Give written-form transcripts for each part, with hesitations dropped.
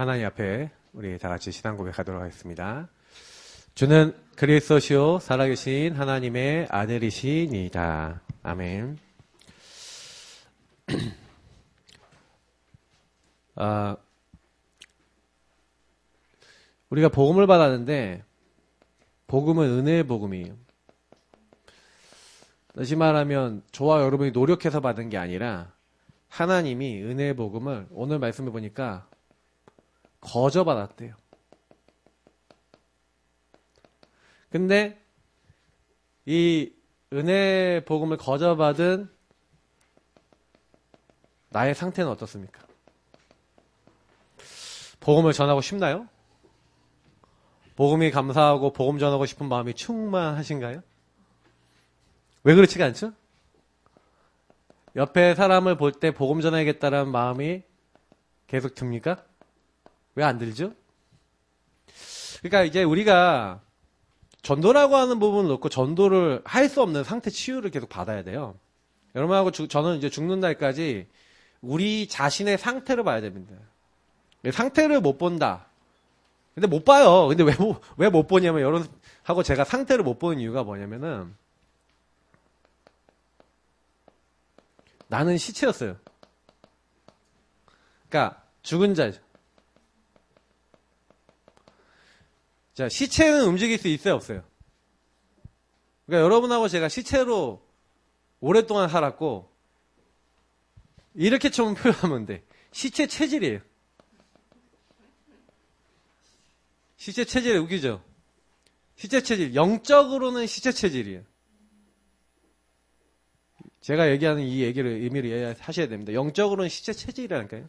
하나님 앞에 우리 다 같이 신앙 고백하도록 하겠습니다. 주는 그리스도시요 살아계신 하나님의 아들이시니이다. 아멘. 우리가 복음을 받았는데 복음은 은혜의 복음이에요. 다시 말하면 저와 여러분이 노력해서 받은 게 아니라 하나님이 은혜의 복음을 오늘 말씀해 보니까 거저 받았대요. 근데 이 은혜의 복음을 거저 받은 나의 상태는 어떻습니까? 복음을 전하고 싶나요? 복음이 감사하고 복음 전하고 싶은 마음이 충만하신가요? 왜 그렇지가 않죠? 옆에 사람을 볼 때 복음 전해야겠다는 마음이 계속 듭니까? 왜 안 들죠? 그러니까 이제 우리가 전도라고 하는 부분을 놓고 전도를 할 수 없는 상태 치유를 계속 받아야 돼요. 여러분하고 저는 이제 죽는 날까지 우리 자신의 상태를 봐야 됩니다. 상태를 못 본다. 근데 못 봐요. 근데 왜 못 보냐면 여러분하고 제가 상태를 못 보는 이유가 뭐냐면은 나는 시체였어요. 그러니까 죽은 자죠. 자, 시체는 움직일 수 있어요, 없어요? 그러니까 여러분하고 제가 시체로 오랫동안 살았고 이렇게 좀 표현하면 돼. 시체 체질이에요. 시체 체질 웃기죠? 시체 체질. 영적으로는 시체 체질이에요. 제가 얘기하는 이 얘기를 의미를 이해하셔야 됩니다. 영적으로는 시체 체질이라니까요.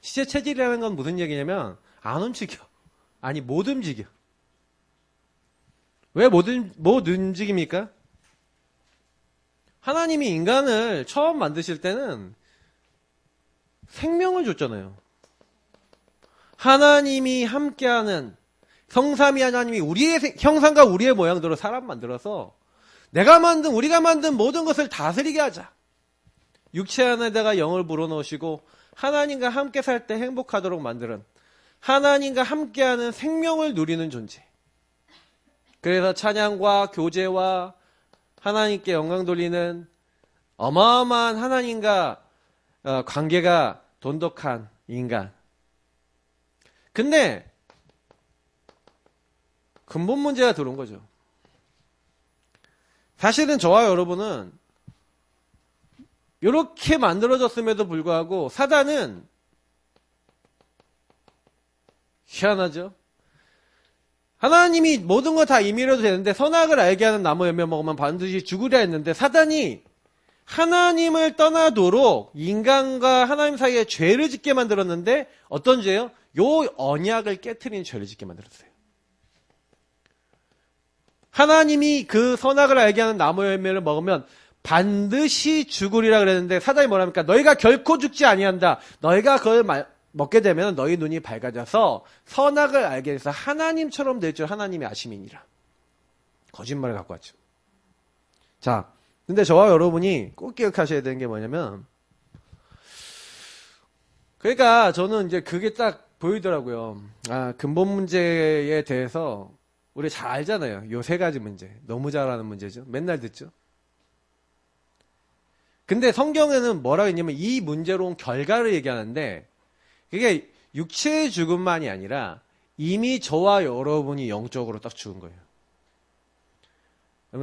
시체 체질이라는 건 무슨 얘기냐면 안 움직여. 아니 못 움직여. 왜 못 움직입니까? 하나님이 인간을 처음 만드실 때는 생명을 줬잖아요. 하나님이 함께하는 성삼위 하나님이 우리의 형상과 우리의 모양대로 사람 만들어서 우리가 만든 모든 것을 다스리게 하자. 육체 안에다가 영을 불어넣으시고 하나님과 함께 살 때 행복하도록 만드는 하나님과 함께하는 생명을 누리는 존재. 그래서 찬양과 교제와 하나님께 영광 돌리는 어마어마한 하나님과 관계가 돈독한 인간. 근데 근본 문제가 들어온 거죠. 사실은 저와 여러분은 이렇게 만들어졌음에도 불구하고 사단은 희한하죠. 하나님이 모든 거 다 임의로도 되는데 선악을 알게 하는 나무 열매 먹으면 반드시 죽으려 했는데 사단이 하나님을 떠나도록 인간과 하나님 사이에 죄를 짓게 만들었는데 어떤 죄요? 요 언약을 깨트리는 죄를 짓게 만들었어요. 하나님이 그 선악을 알게 하는 나무 열매를 먹으면 반드시 죽으리라 그랬는데 사단이 뭐랍니까? 너희가 결코 죽지 아니한다. 너희가 그걸 먹게 되면 너희 눈이 밝아져서 선악을 알게 돼서 하나님처럼 될 줄 하나님이 아심이니라. 거짓말을 갖고 왔죠. 자, 근데 저와 여러분이 꼭 기억하셔야 되는 게 뭐냐면 그러니까 저는 이제 그게 딱 보이더라고요. 근본 문제에 대해서 우리 잘 알잖아요. 요 세 가지 문제. 너무 잘 아는 문제죠. 맨날 듣죠. 근데 성경에는 뭐라고 했냐면 이 문제로 온 결과를 얘기하는데 그게 육체의 죽음만이 아니라 이미 저와 여러분이 영적으로 딱 죽은 거예요.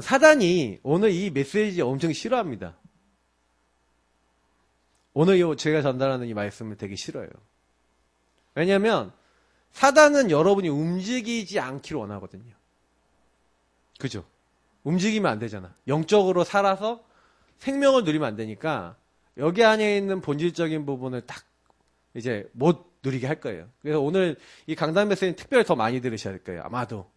사단이 오늘 이 메시지 엄청 싫어합니다. 오늘 제가 전달하는 이 말씀을 되게 싫어요. 왜냐하면 사단은 여러분이 움직이지 않기를 원하거든요. 그죠? 움직이면 안 되잖아. 영적으로 살아서 생명을 누리면 안 되니까 여기 안에 있는 본질적인 부분을 딱 이제 못 누리게 할 거예요. 그래서 오늘 이 강단 메시지는 특별히 더 많이 들으셔야 될 거예요. 아마도.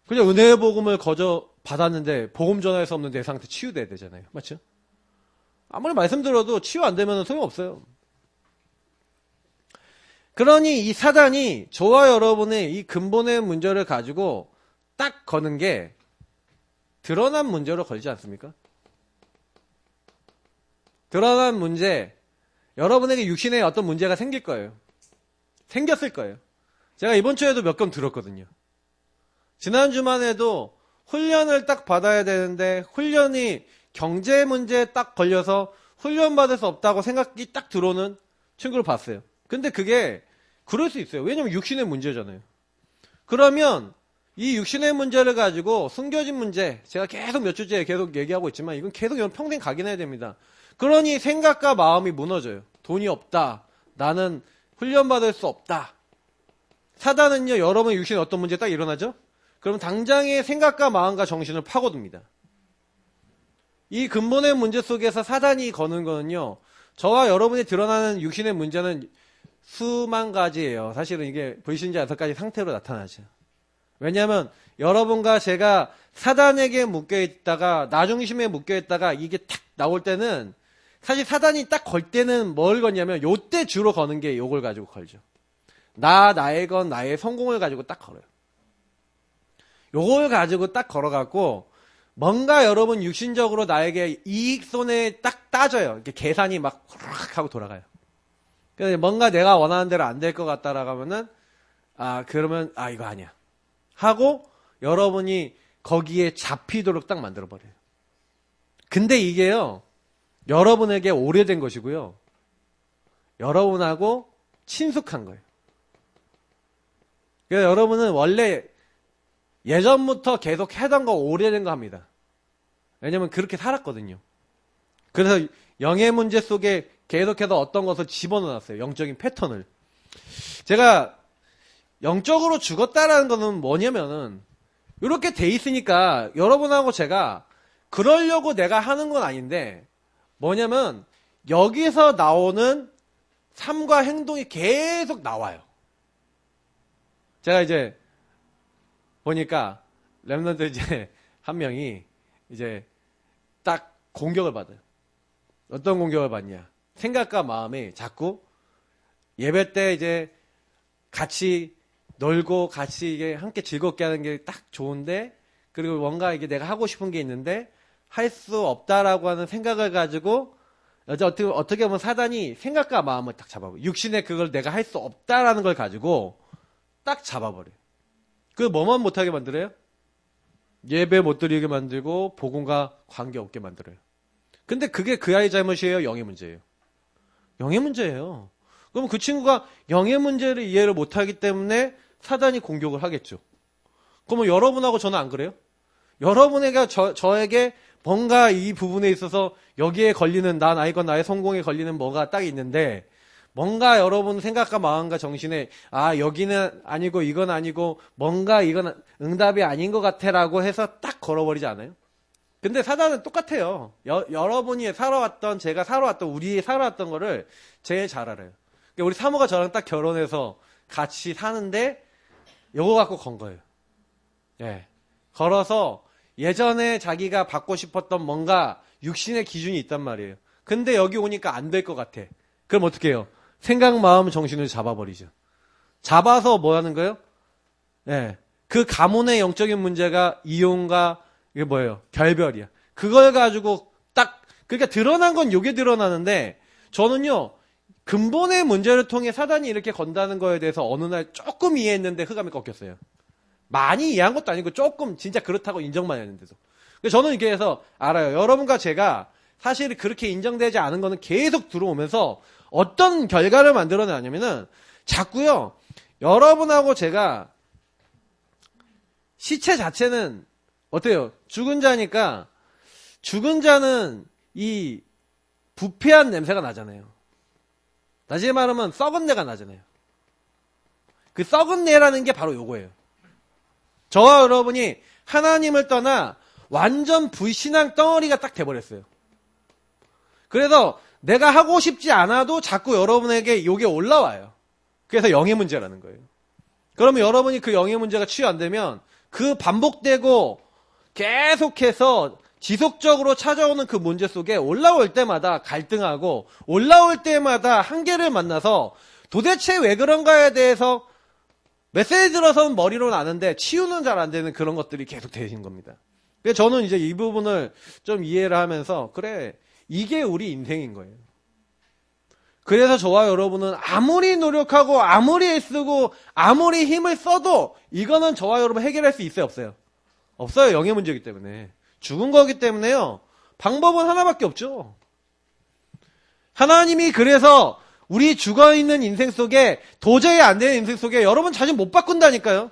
그냥 은혜의 복음을 거저 받았는데 복음 전할 수 없는 내 상태 치유돼야 되잖아요. 맞죠? 아무리 말씀 들어도 치유 안 되면 소용없어요. 그러니 이 사단이 저와 여러분의 이 근본의 문제를 가지고 딱 거는 게 드러난 문제로 걸지 않습니까? 드러난 문제, 여러분에게 육신에 어떤 문제가 생길 거예요. 생겼을 거예요. 제가 이번 주에도 몇 건 들었거든요. 지난주만 해도 훈련을 딱 받아야 되는데 훈련이 경제 문제에 딱 걸려서 훈련 받을 수 없다고 생각이 딱 들어오는 친구를 봤어요. 근데 그게 그럴 수 있어요. 왜냐면 육신의 문제잖아요. 그러면 이 육신의 문제를 가지고 숨겨진 문제, 제가 계속 몇 주째 계속 얘기하고 있지만 이건 계속 평생 각인해야 됩니다. 그러니 생각과 마음이 무너져요. 돈이 없다. 나는 훈련받을 수 없다. 사단은요, 여러분의 육신에 어떤 문제 딱 일어나죠? 그럼 당장의 생각과 마음과 정신을 파고듭니다. 이 근본의 문제 속에서 사단이 거는 거는요, 저와 여러분이 드러나는 육신의 문제는 수만 가지예요. 사실은 이게 불신자 6가지 상태로 나타나죠. 왜냐하면 여러분과 제가 사단에게 묶여있다가 나중심에 묶여있다가 이게 탁 나올 때는 사실 사단이 딱 걸 때는 뭘 거냐면 요때 주로 거는 게 요걸 가지고 걸죠. 나의 건 나의 성공을 가지고 딱 걸어요. 요걸 가지고 딱 걸어갖고 뭔가 여러분 육신적으로 나에게 이익손해 딱 따져요. 이렇게 계산이 막 후락 하고 돌아가요. 그래서 뭔가 내가 원하는 대로 안 될 것 같다라고 하면은 그러면 이거 아니야 하고 여러분이 거기에 잡히도록 딱 만들어버려요. 근데 이게요, 여러분에게 오래된 것이고요, 여러분하고 친숙한 거예요. 그래서 여러분은 원래 예전부터 계속 하던 거 오래된 거 합니다. 왜냐면 그렇게 살았거든요. 그래서 영의 문제 속에 계속해서 어떤 것을 집어넣었어요. 영적인 패턴을. 제가 영적으로 죽었다라는 거는 뭐냐면은 이렇게 돼 있으니까 여러분하고 제가 그러려고 내가 하는 건 아닌데 뭐냐면 여기서 나오는 삶과 행동이 계속 나와요. 제가 이제 보니까 렘넌트 이제 한 명이 이제 딱 공격을 받아요. 어떤 공격을 받냐? 생각과 마음이 자꾸 예배 때 이제 같이 놀고 같이 이게 함께 즐겁게 하는 게 딱 좋은데, 그리고 뭔가 이게 내가 하고 싶은 게 있는데 할 수 없다라고 하는 생각을 가지고 어떻게 보면 사단이 생각과 마음을 딱 잡아버려요. 육신에 그걸 내가 할 수 없다라는 걸 가지고 딱 잡아버려요. 그 뭐만 못하게 만들어요? 예배 못 드리게 만들고 복음과 관계없게 만들어요. 근데 그게 그 아이 잘못이에요? 영의 문제예요? 영의 문제예요. 그럼 그 친구가 영의 문제를 이해를 못하기 때문에 사단이 공격을 하겠죠. 그러면 여러분하고 저는 안 그래요? 여러분에게 저에게 뭔가 이 부분에 있어서 여기에 걸리는 나이건 나의 성공에 걸리는 뭐가 딱 있는데 뭔가 여러분 생각과 마음과 정신에 여기는 아니고 이건 아니고 뭔가 이건 응답이 아닌 것 같아라고 해서 딱 걸어버리지 않아요? 근데 사단은 똑같아요. 여러분이 살아왔던, 제가 살아왔던, 우리 살아왔던 거를 제일 잘 알아요. 그러니까 우리 사모가 저랑 딱 결혼해서 같이 사는데 요거 갖고 건 거예요. 예. 걸어서 예전에 자기가 받고 싶었던 뭔가 육신의 기준이 있단 말이에요. 근데 여기 오니까 안 될 것 같아. 그럼 어떻게 해요? 생각, 마음, 정신을 잡아버리죠. 잡아서 뭐 하는 거예요? 예. 그 가문의 영적인 문제가 이혼과 이게 뭐예요? 결별이야. 그걸 가지고 딱, 그러니까 드러난 건 요게 드러나는데, 저는요, 근본의 문제를 통해 사단이 이렇게 건다는 거에 대해서 어느 날 조금 이해했는데 흑암이 꺾였어요. 많이 이해한 것도 아니고 조금 진짜 그렇다고 인정만 했는데도. 저는 이렇게 해서 알아요. 여러분과 제가 사실 그렇게 인정되지 않은 거는 계속 들어오면서 어떤 결과를 만들어내냐면은 자꾸요, 여러분하고 제가 시체 자체는 어때요? 죽은 자니까 죽은 자는 이 부패한 냄새가 나잖아요. 다시 말하면 썩은 내가 나잖아요. 그 썩은 내라는 게 바로 요거예요. 저와 여러분이 하나님을 떠나 완전 불신앙 덩어리가 딱 돼버렸어요. 그래서 내가 하고 싶지 않아도 자꾸 여러분에게 요게 올라와요. 그래서 영의 문제라는 거예요. 그러면 여러분이 그 영의 문제가 치유 안 되면 그 반복되고 계속해서 지속적으로 찾아오는 그 문제 속에 올라올 때마다 갈등하고 올라올 때마다 한계를 만나서 도대체 왜 그런가에 대해서 메시지 들어서는 머리로 나는데 치유는 잘 안 되는 그런 것들이 계속 되신 겁니다. 그래서 저는 이제 이 부분을 좀 이해를 하면서 그래, 이게 우리 인생인 거예요. 그래서 저와 여러분은 아무리 노력하고 아무리 애쓰고 아무리 힘을 써도 이거는 저와 여러분 해결할 수 있어요, 없어요? 없어요. 영의 문제이기 때문에. 죽은 거기 때문에요. 방법은 하나밖에 없죠. 하나님이 그래서 우리 죽어있는 인생 속에 도저히 안 되는 인생 속에 여러분 자신 못 바꾼다니까요.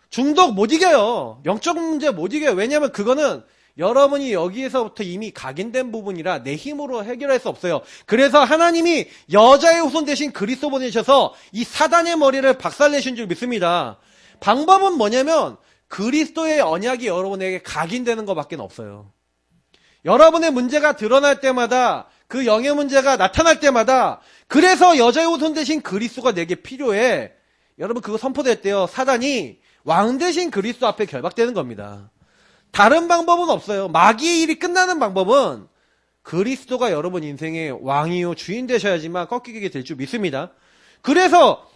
중독 못 이겨요. 영적 문제 못 이겨요. 왜냐하면 그거는 여러분이 여기에서부터 이미 각인된 부분이라 내 힘으로 해결할 수 없어요. 그래서 하나님이 여자의 후손 대신 그리스도 보내셔서 이 사단의 머리를 박살내신 줄 믿습니다. 방법은 뭐냐면 그리스도의 언약이 여러분에게 각인되는 것밖에 없어요. 여러분의 문제가 드러날 때마다 그 영의 문제가 나타날 때마다 그래서 여자의 후손 대신 그리스도가 내게 필요해. 여러분 그거 선포될 때요. 사단이 왕 대신 그리스도 앞에 결박되는 겁니다. 다른 방법은 없어요. 마귀의 일이 끝나는 방법은 그리스도가 여러분 인생의 왕이요 주인 되셔야지만 꺾이게 될 줄 믿습니다. 그래서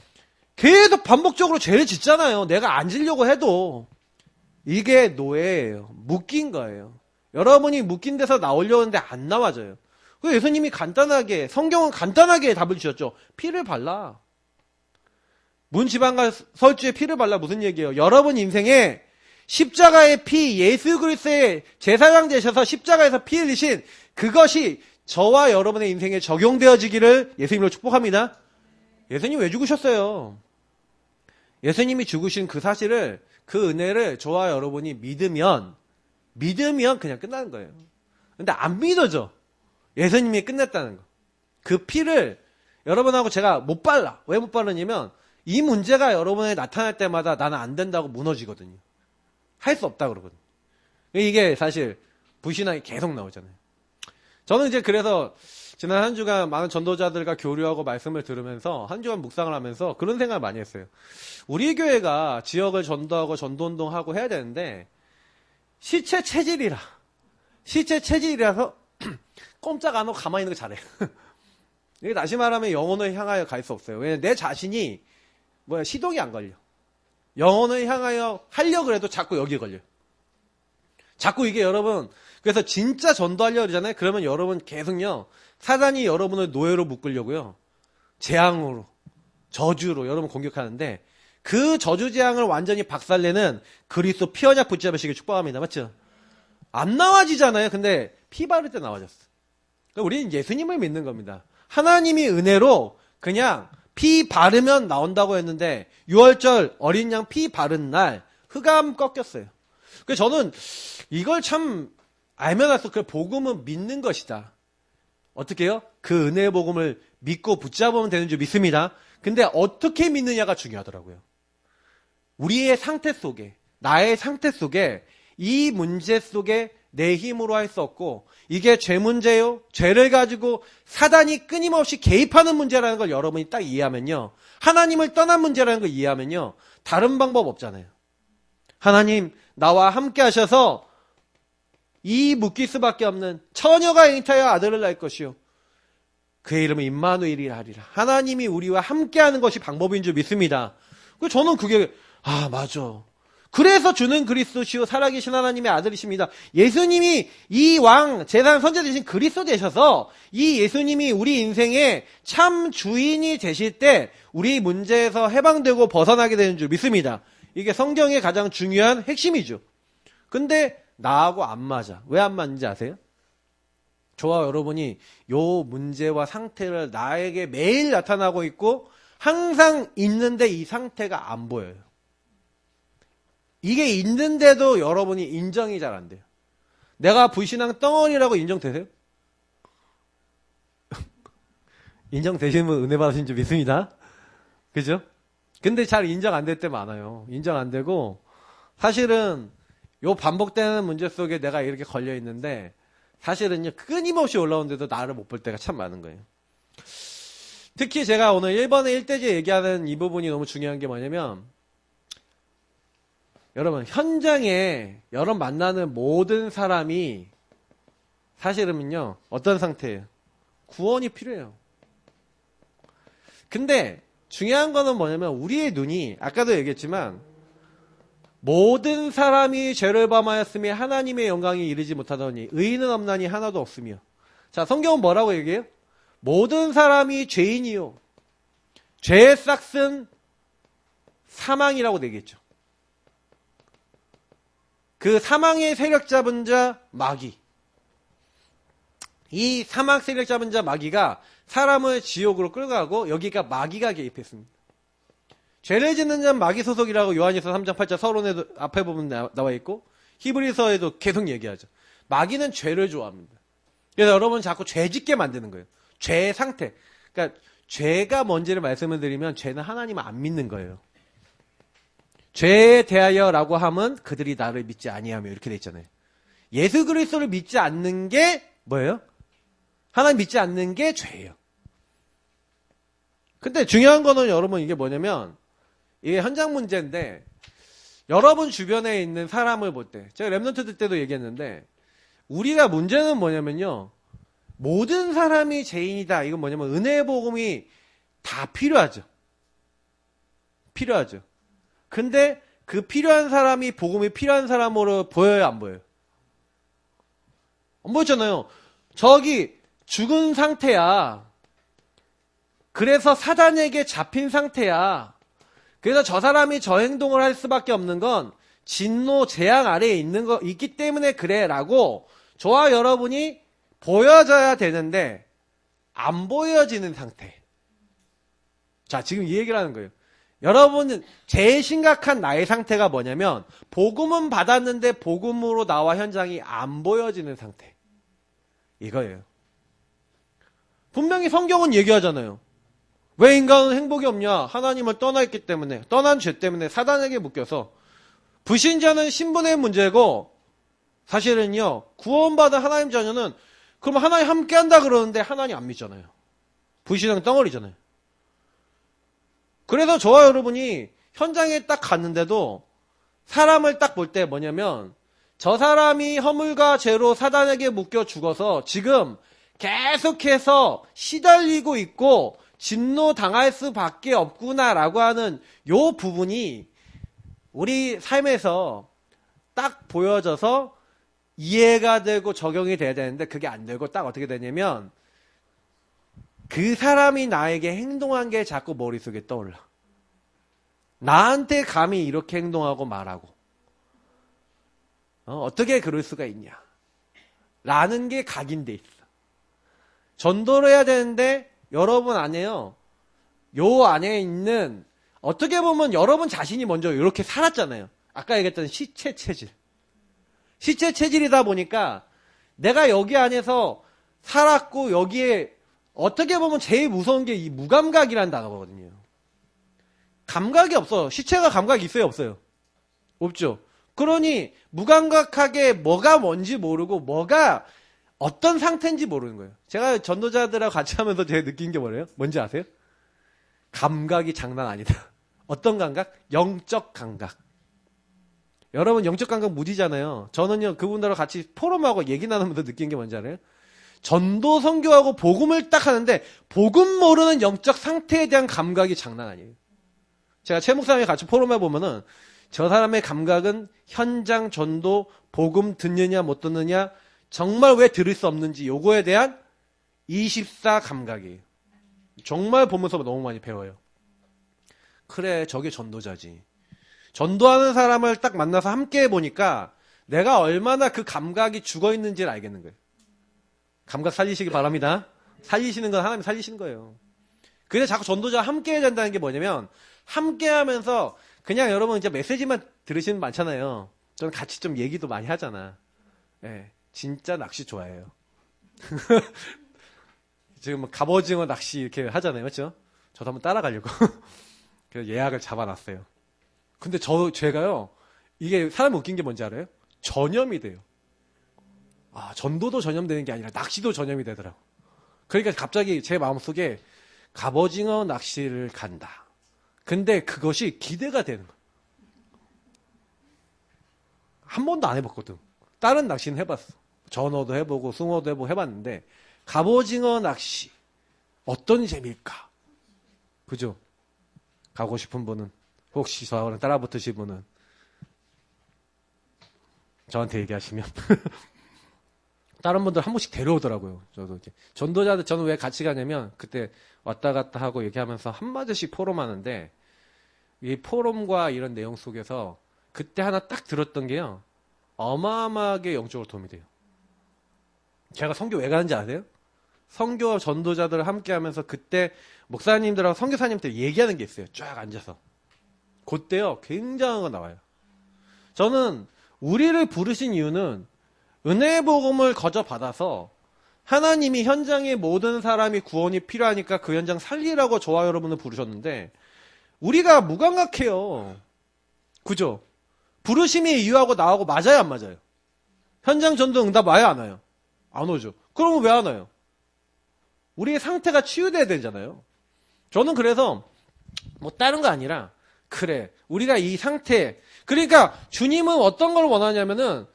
계속 반복적으로 죄를 짓잖아요. 내가 안 지려고 해도. 이게 노예예요. 묶인 거예요. 여러분이 묶인 데서 나오려고 하는데 안 나와져요. 그래서 예수님이 간단하게, 성경은 간단하게 답을 주셨죠. 피를 발라. 문지방과 설주에 피를 발라. 무슨 얘기예요? 여러분 인생에 십자가의 피, 예수 그리스도의 제사장 되셔서 십자가에서 피 흘리신 그것이 저와 여러분의 인생에 적용되어지기를 예수님으로 축복합니다. 예수님 왜 죽으셨어요? 예수님이 죽으신 그 사실을, 그 은혜를 저와 여러분이 믿으면 그냥 끝나는 거예요. 근데 안 믿어져. 예수님이 끝냈다는 거. 그 피를 여러분하고 제가 못 발라. 왜 못 바르냐면 이 문제가 여러분에 나타날 때마다 나는 안 된다고 무너지거든요. 할 수 없다 그러거든요. 이게 사실 불신앙이 계속 나오잖아요. 저는 이제 그래서 지난 한 주간 많은 전도자들과 교류하고 말씀을 들으면서 한 주간 묵상을 하면서 그런 생각을 많이 했어요. 우리 교회가 지역을 전도하고 전도운동하고 해야 되는데 시체 체질이라서 꼼짝 안 하고 가만히 있는 거 잘해요. 이게 다시 말하면 영혼을 향하여 갈 수 없어요. 왜냐면 내 자신이 시동이 안 걸려. 영혼을 향하여 하려고 해도 자꾸 여기에 걸려요. 자꾸 이게 여러분, 그래서 진짜 전도하려고 그러잖아요. 그러면 여러분 계속요, 사단이 여러분을 노예로 묶으려고요, 재앙으로, 저주로 여러분 공격하는데, 그 저주 재앙을 완전히 박살내는 그리스도 피 언약 붙잡으시길 축복합니다. 맞죠? 안 나와지잖아요. 근데 피 바를 때 나와졌어. 그러니까 우리는 예수님을 믿는 겁니다. 하나님이 은혜로 그냥 피 바르면 나온다고 했는데 6월절 어린 양 피 바른 날 흑암 꺾였어요. 그래서 저는 이걸 참 알면 알수록 그 복음은 믿는 것이다. 어떻게 해요? 그 은혜의 복음을 믿고 붙잡으면 되는 줄 믿습니다. 근데 어떻게 믿느냐가 중요하더라고요. 우리의 상태 속에, 나의 상태 속에, 이 문제 속에 내 힘으로 할 수 없고, 이게 죄 문제요, 죄를 가지고 사단이 끊임없이 개입하는 문제라는 걸 여러분이 딱 이해하면요, 하나님을 떠난 문제라는 걸 이해하면요, 다른 방법 없잖아요. 하나님 나와 함께 하셔서 이 묶일 수밖에 없는 처녀가 잉타여 아들을 낳을 것이요, 그의 이름은 임마누엘이라 하리라. 하나님이 우리와 함께하는 것이 방법인 줄 믿습니다. 저는 그게 맞아. 그래서 주는 그리스도시요 살아계신 하나님의 아들이십니다. 예수님이 이 왕 제사장 선지 되신 그리스도 되셔서 이 예수님이 우리 인생의 참 주인이 되실 때 우리 문제에서 해방되고 벗어나게 되는 줄 믿습니다. 이게 성경의 가장 중요한 핵심이죠. 근데 나하고 안 맞아. 왜 안 맞는지 아세요? 저와 여러분이 요 문제와 상태를 나에게 매일 나타나고 있고 항상 있는데 이 상태가 안 보여요. 이게 있는데도 여러분이 인정이 잘 안 돼요. 내가 불신앙 덩어리라고 인정되세요? 인정되시는 분 은혜 받으신 줄 믿습니다. 그죠? 근데 잘 인정 안 될 때 많아요. 인정 안 되고 사실은 요 반복되는 문제 속에 내가 이렇게 걸려 있는데 사실은요 끊임없이 올라오는데도 나를 못 볼 때가 참 많은 거예요. 특히 제가 오늘 1번의 1대제 얘기하는 이 부분이 너무 중요한 게 뭐냐면, 여러분 현장에 여러분 만나는 모든 사람이 사실은요 어떤 상태예요? 구원이 필요해요. 근데 중요한 거는 뭐냐면 우리의 눈이 아까도 얘기했지만 모든 사람이 죄를 범하였으며 하나님의 영광이 이르지 못하더니 의인은 없나니 하나도 없으며. 자, 성경은 뭐라고 얘기해요? 모든 사람이 죄인이요. 죄의 싹은 사망이라고 되겠죠. 그 사망의 세력 잡은 자 마귀. 이 사망 세력 잡은 자 마귀가 사람을 지옥으로 끌고 가고 여기가 마귀가 개입했습니다. 죄를 짓는 자는 마귀 소속이라고 요한일서 3장 8절 서론에도 앞에 보면 나와 있고 히브리서에도 계속 얘기하죠. 마귀는 죄를 좋아합니다. 그래서 여러분 자꾸 죄 짓게 만드는 거예요. 죄의 상태. 그러니까 죄가 뭔지를 말씀을 드리면 죄는 하나님을 안 믿는 거예요. 죄에 대하여라고 하면 그들이 나를 믿지 아니하며 이렇게 돼 있잖아요. 예수 그리스도를 믿지 않는 게 뭐예요? 하나님 믿지 않는 게 죄예요. 근데 중요한 거는 여러분 이게 뭐냐면 이게 현장 문제인데 여러분 주변에 있는 사람을 볼 때 제가 랩넌트들 때도 얘기했는데 우리가 문제는 뭐냐면요. 모든 사람이 죄인이다. 이건 뭐냐면 은혜의 복음이 다 필요하죠. 필요하죠. 근데 그 필요한 사람이 복음이 필요한 사람으로 보여요, 안 보여요? 안 보였잖아요. 저기 죽은 상태야. 그래서 사단에게 잡힌 상태야. 그래서 저 사람이 저 행동을 할 수밖에 없는 건 진노 재앙 아래에 있기 때문에 그래라고 저와 여러분이 보여져야 되는데 안 보여지는 상태. 자, 지금 이 얘기를 하는 거예요. 여러분은 제일 심각한 나의 상태가 뭐냐면 복음은 받았는데 복음으로 나와 현장이 안 보여지는 상태. 이거예요. 분명히 성경은 얘기하잖아요. 왜 인간은 행복이 없냐? 하나님을 떠나 있기 때문에, 떠난 죄 때문에 사단에게 묶여서 불신자는 신분의 문제고 사실은요. 구원받은 하나님 자녀는 그럼 하나님 함께 한다 그러는데 하나님 안 믿잖아요. 불신앙 덩어리잖아요. 그래서 저와 여러분이 현장에 딱 갔는데도 사람을 딱 볼 때 뭐냐면 저 사람이 허물과 죄로 사단에게 묶여 죽어서 지금 계속해서 시달리고 있고 진노 당할 수밖에 없구나라고 하는 요 부분이 우리 삶에서 딱 보여져서 이해가 되고 적용이 돼야 되는데 그게 안 되고 딱 어떻게 되냐면 그 사람이 나에게 행동한 게 자꾸 머릿속에 떠올라. 나한테 감히 이렇게 행동하고 말하고 어떻게 그럴 수가 있냐 라는 게 각인돼 있어. 전도를 해야 되는데 여러분 안에요. 요 안에 있는 어떻게 보면 여러분 자신이 먼저 이렇게 살았잖아요. 아까 얘기했던 시체 체질. 시체 체질이다 보니까 내가 여기 안에서 살았고 여기에 어떻게 보면 제일 무서운 게 이 무감각이라는 단어거든요. 감각이 없어. 시체가 감각이 있어요, 없어요? 없죠. 그러니 무감각하게 뭐가 뭔지 모르고 뭐가 어떤 상태인지 모르는 거예요. 제가 전도자들하고 같이 하면서 제가 느낀 게 뭐래요? 뭔지 아세요? 감각이 장난 아니다. 어떤 감각? 영적 감각. 여러분 영적 감각 무디잖아요. 저는요 그분들하고 같이 포럼하고 얘기 나누면서 느낀 게 뭔지 알아요? 전도 선교하고 복음을 딱 하는데 복음 모르는 영적 상태에 대한 감각이 장난 아니에요. 제가 최 목사님이 같이 포럼해 보면은 저 사람의 감각은 현장 전도 복음 듣느냐 못 듣느냐 정말 왜 들을 수 없는지 요거에 대한 24 감각이에요. 정말 보면서 너무 많이 배워요. 그래 저게 전도자지. 전도하는 사람을 딱 만나서 함께 해보니까 내가 얼마나 그 감각이 죽어있는지를 알겠는 거예요. 감각 살리시기 바랍니다. 살리시는 건 하나님 살리시는 거예요. 그래서 자꾸 전도자와 함께 해야 된다는 게 뭐냐면 함께 하면서 그냥 여러분 이제 메시지만 들으시는 분 많잖아요. 저는 같이 좀 얘기도 많이 하잖아. 예, 진짜 낚시 좋아해요. 지금 뭐 갑오징어 낚시 이렇게 하잖아요. 그렇죠? 저도 한번 따라가려고. 그래서 예약을 잡아놨어요. 근데 제가요, 이게 사람이 웃긴 게 뭔지 알아요? 전염이 돼요. 아, 전도도 전염되는 게 아니라 낚시도 전염이 되더라고. 그러니까 갑자기 제 마음속에 갑오징어 낚시를 간다. 근데 그것이 기대가 되는 거야. 한 번도 안 해봤거든. 다른 낚시는 해봤어. 전어도 해보고 숭어도 해보고 해봤는데 갑오징어 낚시 어떤 재미일까? 그죠? 가고 싶은 분은 혹시 저랑 따라 붙으실 분은 저한테 얘기하시면 다른 분들 한 번씩 데려오더라고요. 저도 이제 전도자들 저는 왜 같이 가냐면 그때 왔다 갔다 하고 얘기하면서 한마디씩 포럼하는데 이 포럼과 이런 내용 속에서 그때 하나 딱 들었던 게요. 어마어마하게 영적으로 도움이 돼요. 제가 선교 왜 가는지 아세요? 선교 전도자들 함께 하면서 그때 목사님들하고 선교사님들 얘기하는 게 있어요. 쫙 앉아서. 그때요. 굉장한 거 나와요. 저는 우리를 부르신 이유는 은혜의 복음을 거저 받아서 하나님이 현장에 모든 사람이 구원이 필요하니까 그 현장 살리라고 저와 여러분을 부르셨는데 우리가 무감각해요. 그죠? 부르심이 이유하고 나하고 맞아요, 안 맞아요? 현장 전도 응답 와요, 안 와요? 안 오죠. 그러면 왜 안 와요? 우리의 상태가 치유돼야 되잖아요. 저는 그래서 뭐 다른 거 아니라 그래 우리가 이 상태 그러니까 주님은 어떤 걸 원하냐면은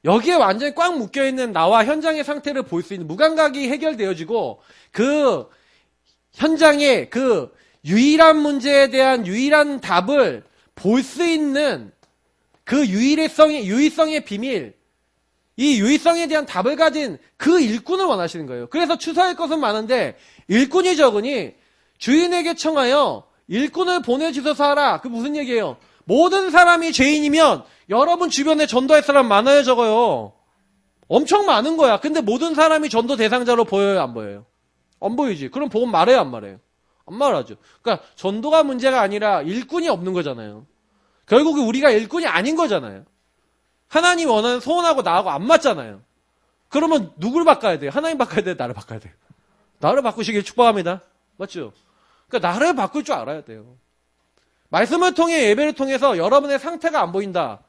여기에 완전히 꽉 묶여있는 나와 현장의 상태를 볼 수 있는 무감각이 해결되어지고 그 현장의 그 유일한 문제에 대한 유일한 답을 볼 수 있는 그 유의성의 비밀 이 유의성에 대한 답을 가진 그 일꾼을 원하시는 거예요. 그래서 추수할 것은 많은데 일꾼이 적으니 주인에게 청하여 일꾼을 보내주셔서 하라. 그 무슨 얘기예요? 모든 사람이 죄인이면 여러분 주변에 전도할 사람 많아요, 적어요? 엄청 많은 거야. 근데 모든 사람이 전도 대상자로 보여요, 안 보여요? 안 보이지. 그럼 복음 말해요, 안 말해요? 안 말하죠. 그러니까 전도가 문제가 아니라 일꾼이 없는 거잖아요. 결국 우리가 일꾼이 아닌 거잖아요. 하나님 원하는 소원하고 나하고 안 맞잖아요. 그러면 누굴 바꿔야 돼요? 하나님 바꿔야 돼요? 나를 바꿔야 돼요? 나를 바꾸시길 축복합니다. 맞죠? 그러니까 나를 바꿀 줄 알아야 돼요. 말씀을 통해 예배를 통해서 여러분의 상태가 안 보인다.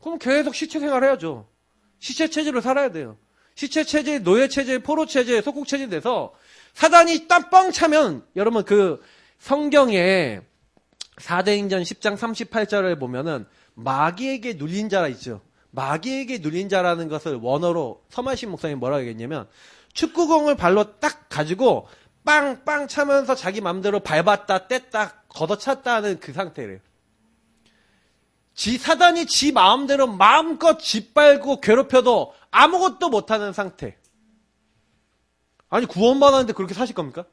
그럼 계속 시체 생활해야죠. 시체 체질로 살아야 돼요. 시체 체질, 노예 체질, 포로 체질, 속국 체질 돼서 사단이 딱 뻥 차면 여러분 그 성경에 사도행전 10장 38절을 보면은 마귀에게 눌린 자라 있죠. 마귀에게 눌린 자라는 것을 원어로 서만신 목사님 뭐라고 얘기했냐면 축구공을 발로 딱 가지고 빵빵 차면서 자기 맘대로 밟았다 뗐다 걷어찼다 하는 그 상태래요. 사단이 지 마음대로 마음껏 짓밟고 괴롭혀도 아무것도 못하는 상태. 아니 구원받았는데 그렇게 사실 겁니까?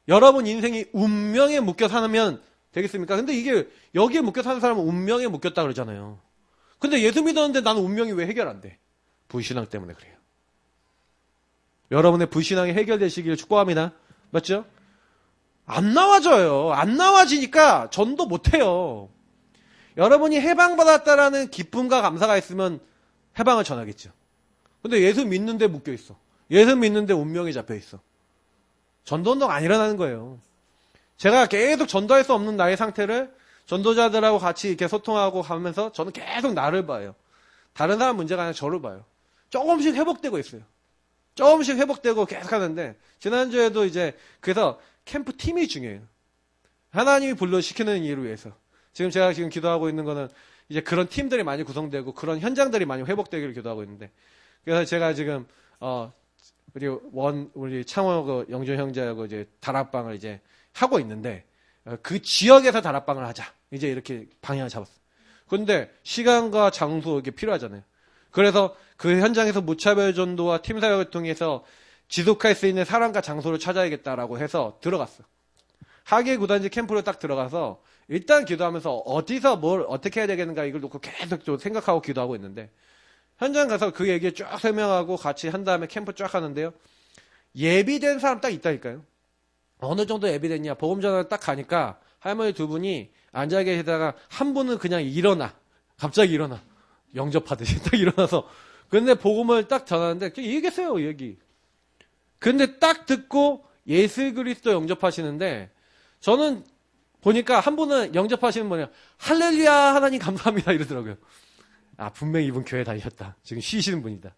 여러분 인생이 운명에 묶여 사면 되겠습니까? 근데 이게 여기에 묶여 사는 사람은 운명에 묶였다 그러잖아요. 근데 예수 믿었는데 나는 운명이 왜 해결 안 돼? 불신앙 때문에 그래요. 여러분의 불신앙이 해결되시기를 축복합니다. 맞죠? 안 나와져요. 안 나와지니까 전도 못해요. 여러분이 해방받았다라는 기쁨과 감사가 있으면 해방을 전하겠죠. 근데 예수 믿는데 묶여있어. 예수 믿는데 운명이 잡혀있어. 전도운동 안 일어나는 거예요. 제가 계속 전도할 수 없는 나의 상태를 전도자들하고 같이 이렇게 소통하고 하면서 저는 계속 나를 봐요. 다른 사람 문제가 아니라 저를 봐요. 조금씩 회복되고 있어요. 조금씩 회복되고 계속 하는데 지난주에도 이제 그래서 캠프 팀이 중요해요. 하나님이 불러시키는 일을 위해서. 제가 지금 기도하고 있는 거는 이제 그런 팀들이 많이 구성되고 그런 현장들이 많이 회복되기를 기도하고 있는데 그래서 제가 지금 우리 창호 영준 형제하고 이제 다락방을 이제 하고 있는데 그 지역에서 다락방을 하자. 이제 이렇게 방향을 잡았어. 그런데 시간과 장소 이게 필요하잖아요. 그래서 그 현장에서 무차별 전도와 팀 사역을 통해서 지속할 수 있는 사람과 장소를 찾아야겠다라고 해서 들어갔어. 하계 구단지 캠프로 딱 들어가서 일단 기도하면서 어디서 뭘 어떻게 해야 되겠는가 이걸 놓고 계속 좀 생각하고 기도하고 있는데 현장 가서 그 얘기 쫙 설명하고 같이 한 다음에 캠프 쫙 하는데요. 예비된 사람 딱 있다니까요. 어느 정도 예비됐냐. 복음전을 딱 가니까 할머니 두 분이 앉아 계시다가 한 분은 그냥 일어나. 갑자기 일어나. 영접하듯이 딱 일어나서. 근데 복음을 딱 전하는데 얘기했어요. 얘기. 근데 딱 듣고 예수 그리스도 영접하시는데 저는 보니까 한 분은 영접하시는 분이 할렐루야 하나님 감사합니다 이러더라고요. 아 분명히 이분 교회 다니셨다. 지금 쉬시는 분이다.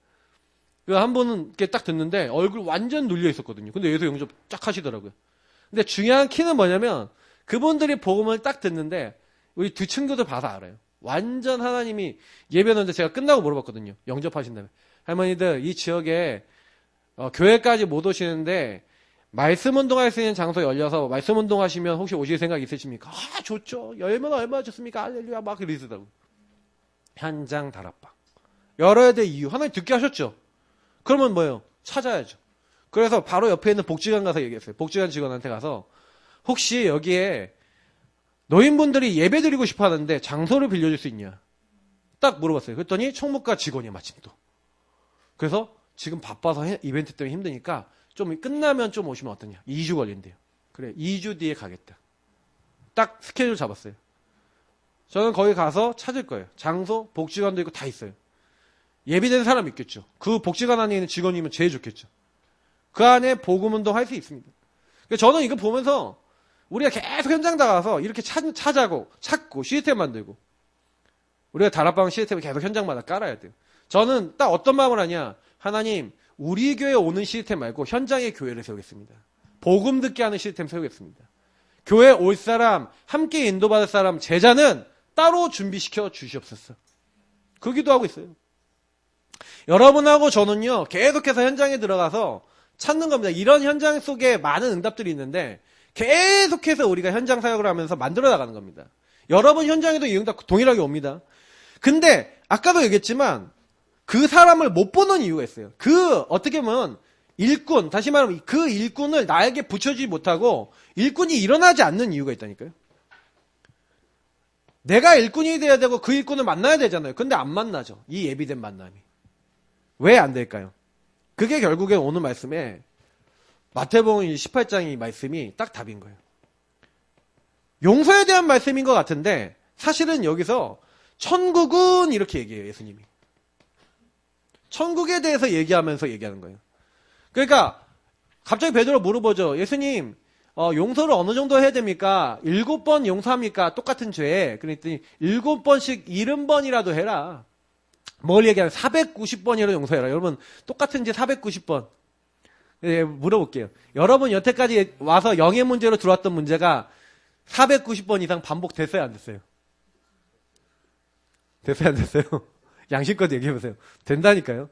한 분은 이렇게 딱 듣는데 얼굴 완전 눌려 있었거든요. 근데 예수 영접 쫙 하시더라고요. 근데 중요한 키는 뭐냐면 그분들이 복음을 딱 듣는데 우리 두 친구들 봐서 알아요. 완전 하나님이 예배하는데 제가 끝나고 물어봤거든요. 영접하신다면. 할머니들 이 지역에 교회까지 못 오시는데 말씀 운동할 수 있는 장소 열려서 말씀 운동하시면 혹시 오실 생각 있으십니까? 아 좋죠. 열면 얼마나 좋습니까? 할렐루야 막 이러시더라고요. 현장 다락방. 열어야 될 이유 하나님 듣게 하셨죠. 그러면 뭐예요? 찾아야죠. 그래서 바로 옆에 있는 복지관 가서 얘기했어요. 복지관 직원한테 가서 혹시 여기에 노인분들이 예배 드리고 싶어 하는데 장소를 빌려줄 수 있냐? 딱 물어봤어요. 그랬더니 총무과 직원이 마침 또. 그래서 지금 바빠서 이벤트 때문에 힘드니까 좀 끝나면 좀 오시면 어떠냐? 2주 걸린대요. 그래, 2주 뒤에 가겠다. 딱 스케줄 잡았어요. 저는 거기 가서 찾을 거예요. 장소, 복지관도 있고 다 있어요. 예비된 사람 있겠죠. 그 복지관 안에 있는 직원이면 제일 좋겠죠. 그 안에 복음운동 할 수 있습니다. 저는 이거 보면서 우리가 계속 현장 나가서 이렇게 찾고 시스템 만들고 우리가 다락방 시스템을 계속 현장마다 깔아야 돼요. 저는 딱 어떤 마음을 하냐. 하나님, 우리 교회 오는 시스템 말고 현장의 교회를 세우겠습니다. 복음 듣게 하는 시스템 세우겠습니다. 교회 올 사람, 함께 인도받을 사람, 제자는 따로 준비시켜 주시옵소서. 그 기도하고 있어요. 여러분하고 저는요, 계속해서 현장에 들어가서 찾는 겁니다. 이런 현장 속에 많은 응답들이 있는데 계속해서 우리가 현장 사역을 하면서 만들어 나가는 겁니다. 여러분 현장에도 이 응답 동일하게 옵니다. 근데 아까도 얘기했지만 그 사람을 못 보는 이유가 있어요. 어떻게 보면 일꾼, 다시 말하면 그 일꾼을 나에게 붙여주지 못하고 일꾼이 일어나지 않는 이유가 있다니까요. 내가 일꾼이 돼야 되고 그 일꾼을 만나야 되잖아요. 근데 안 만나죠. 이 예비된 만남이. 왜 안 될까요? 그게 결국엔 오늘 말씀에 마태복음 18장 이 말씀이 딱 답인 거예요. 용서에 대한 말씀인 것 같은데 사실은 여기서 천국은 이렇게 얘기해요. 예수님이. 천국에 대해서 얘기하면서 얘기하는 거예요. 그러니까 갑자기 베드로가 물어보죠. 예수님, 용서를 어느 정도 해야 됩니까? 7번 용서합니까? 똑같은 죄. 그랬더니 7번씩 70번이라도 해라. 뭘 얘기하면 490번이라도 용서해라. 여러분 똑같은 죄 490번. 예, 물어볼게요. 여러분 여태까지 와서 영의 문제로 들어왔던 문제가 490번 이상 반복됐어요? 안 됐어요? 됐어요? 안 됐어요? 양심껏 얘기해보세요. 된다니까요.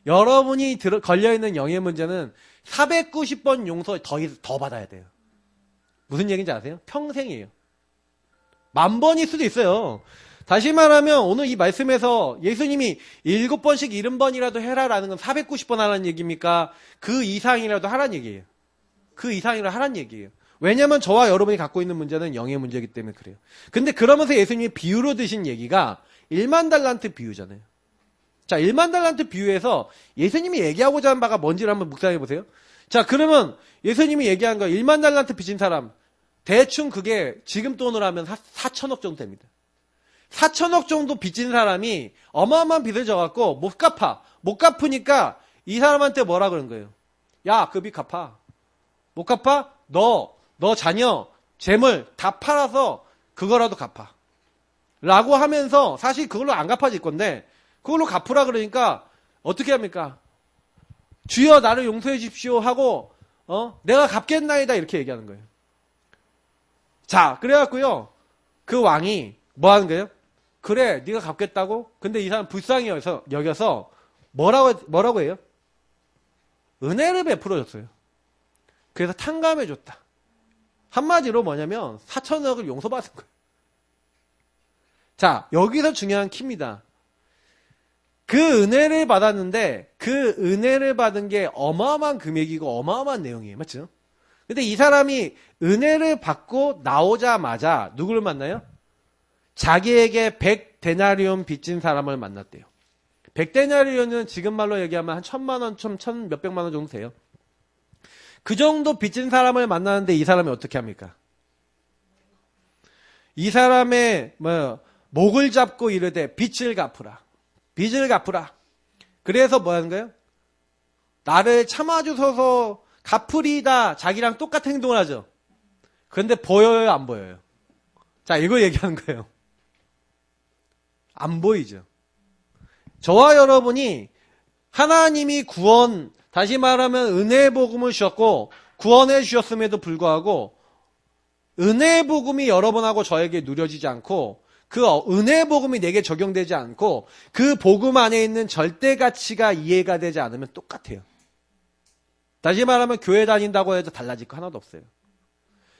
여러분이 걸려있는 영의 문제는 490번 용서 더 받아야 돼요. 무슨 얘기인지 아세요? 평생이에요. 10,000번일 수도 있어요. 다시 말하면 오늘 이 말씀에서 예수님이 7번씩 70번이라도 해라라는 건 490번 하라는 얘기입니까? 그 이상이라도 하라는 얘기예요. 그 이상이라도 하라는 얘기예요. 왜냐하면 저와 여러분이 갖고 있는 문제는 영의 문제이기 때문에 그래요. 근데 그러면서 예수님이 비유로 드신 얘기가 1만 달란트 비유잖아요. 자, 1만 달란트 비유에서 예수님이 얘기하고자 하는 바가 뭔지를 한번 묵상해 보세요. 자, 그러면 예수님이 얘기한 거 1만 달란트 빚진 사람 대충 그게 지금 돈으로 하면 4천억 정도 됩니다. 4천억 정도 빚진 사람이 어마어마한 빚을 져갖고 못 갚아. 못 갚으니까 이 사람한테 뭐라 그런 거예요? 야, 그 빚 갚아. 못 갚아? 너 자녀, 재물 다 팔아서 그거라도 갚아. 라고 하면서 사실 그걸로 안 갚아질 건데 그걸로 갚으라 그러니까 어떻게 합니까? 주여 나를 용서해 주십시오 하고 내가 갚겠나이다 이렇게 얘기하는 거예요. 자, 그래갖고요. 그 왕이 뭐 하는 거예요? 그래, 네가 갚겠다고? 근데 이 사람 불쌍히 여겨서 뭐라고 해요? 은혜를 베풀어줬어요. 그래서 탕감해줬다. 한마디로 뭐냐면 4천억을 용서받은 거예요. 자, 여기서 중요한 키입니다. 그 은혜를 받았는데 그 은혜를 받은 게 어마어마한 금액이고 어마어마한 내용이에요. 맞죠? 근데 이 사람이 은혜를 받고 나오자마자 누구를 만나요? 자기에게 100데나리온 빚진 사람을 만났대요. 100데나리온은 지금 말로 얘기하면 한 1,000만 원, 1,000 몇백만 원 정도 돼요. 그 정도 빚진 사람을 만나는데 이 사람이 어떻게 합니까? 이 사람의 목을 잡고 이르되 빚을 갚으라. 빚을 갚으라. 그래서 뭐 하는 거예요? 나를 참아주셔서 갚으리다. 자기랑 똑같은 행동을 하죠. 그런데 보여요? 안 보여요? 자, 이거 얘기하는 거예요. 안 보이죠. 저와 여러분이 하나님이 다시 말하면 은혜의 복음을 주셨고 구원해 주셨음에도 불구하고 은혜의 복음이 여러분하고 저에게 누려지지 않고 그 은혜의 복음이 내게 적용되지 않고 그 복음 안에 있는 절대 가치가 이해가 되지 않으면 똑같아요. 다시 말하면 교회 다닌다고 해도 달라질 거 하나도 없어요.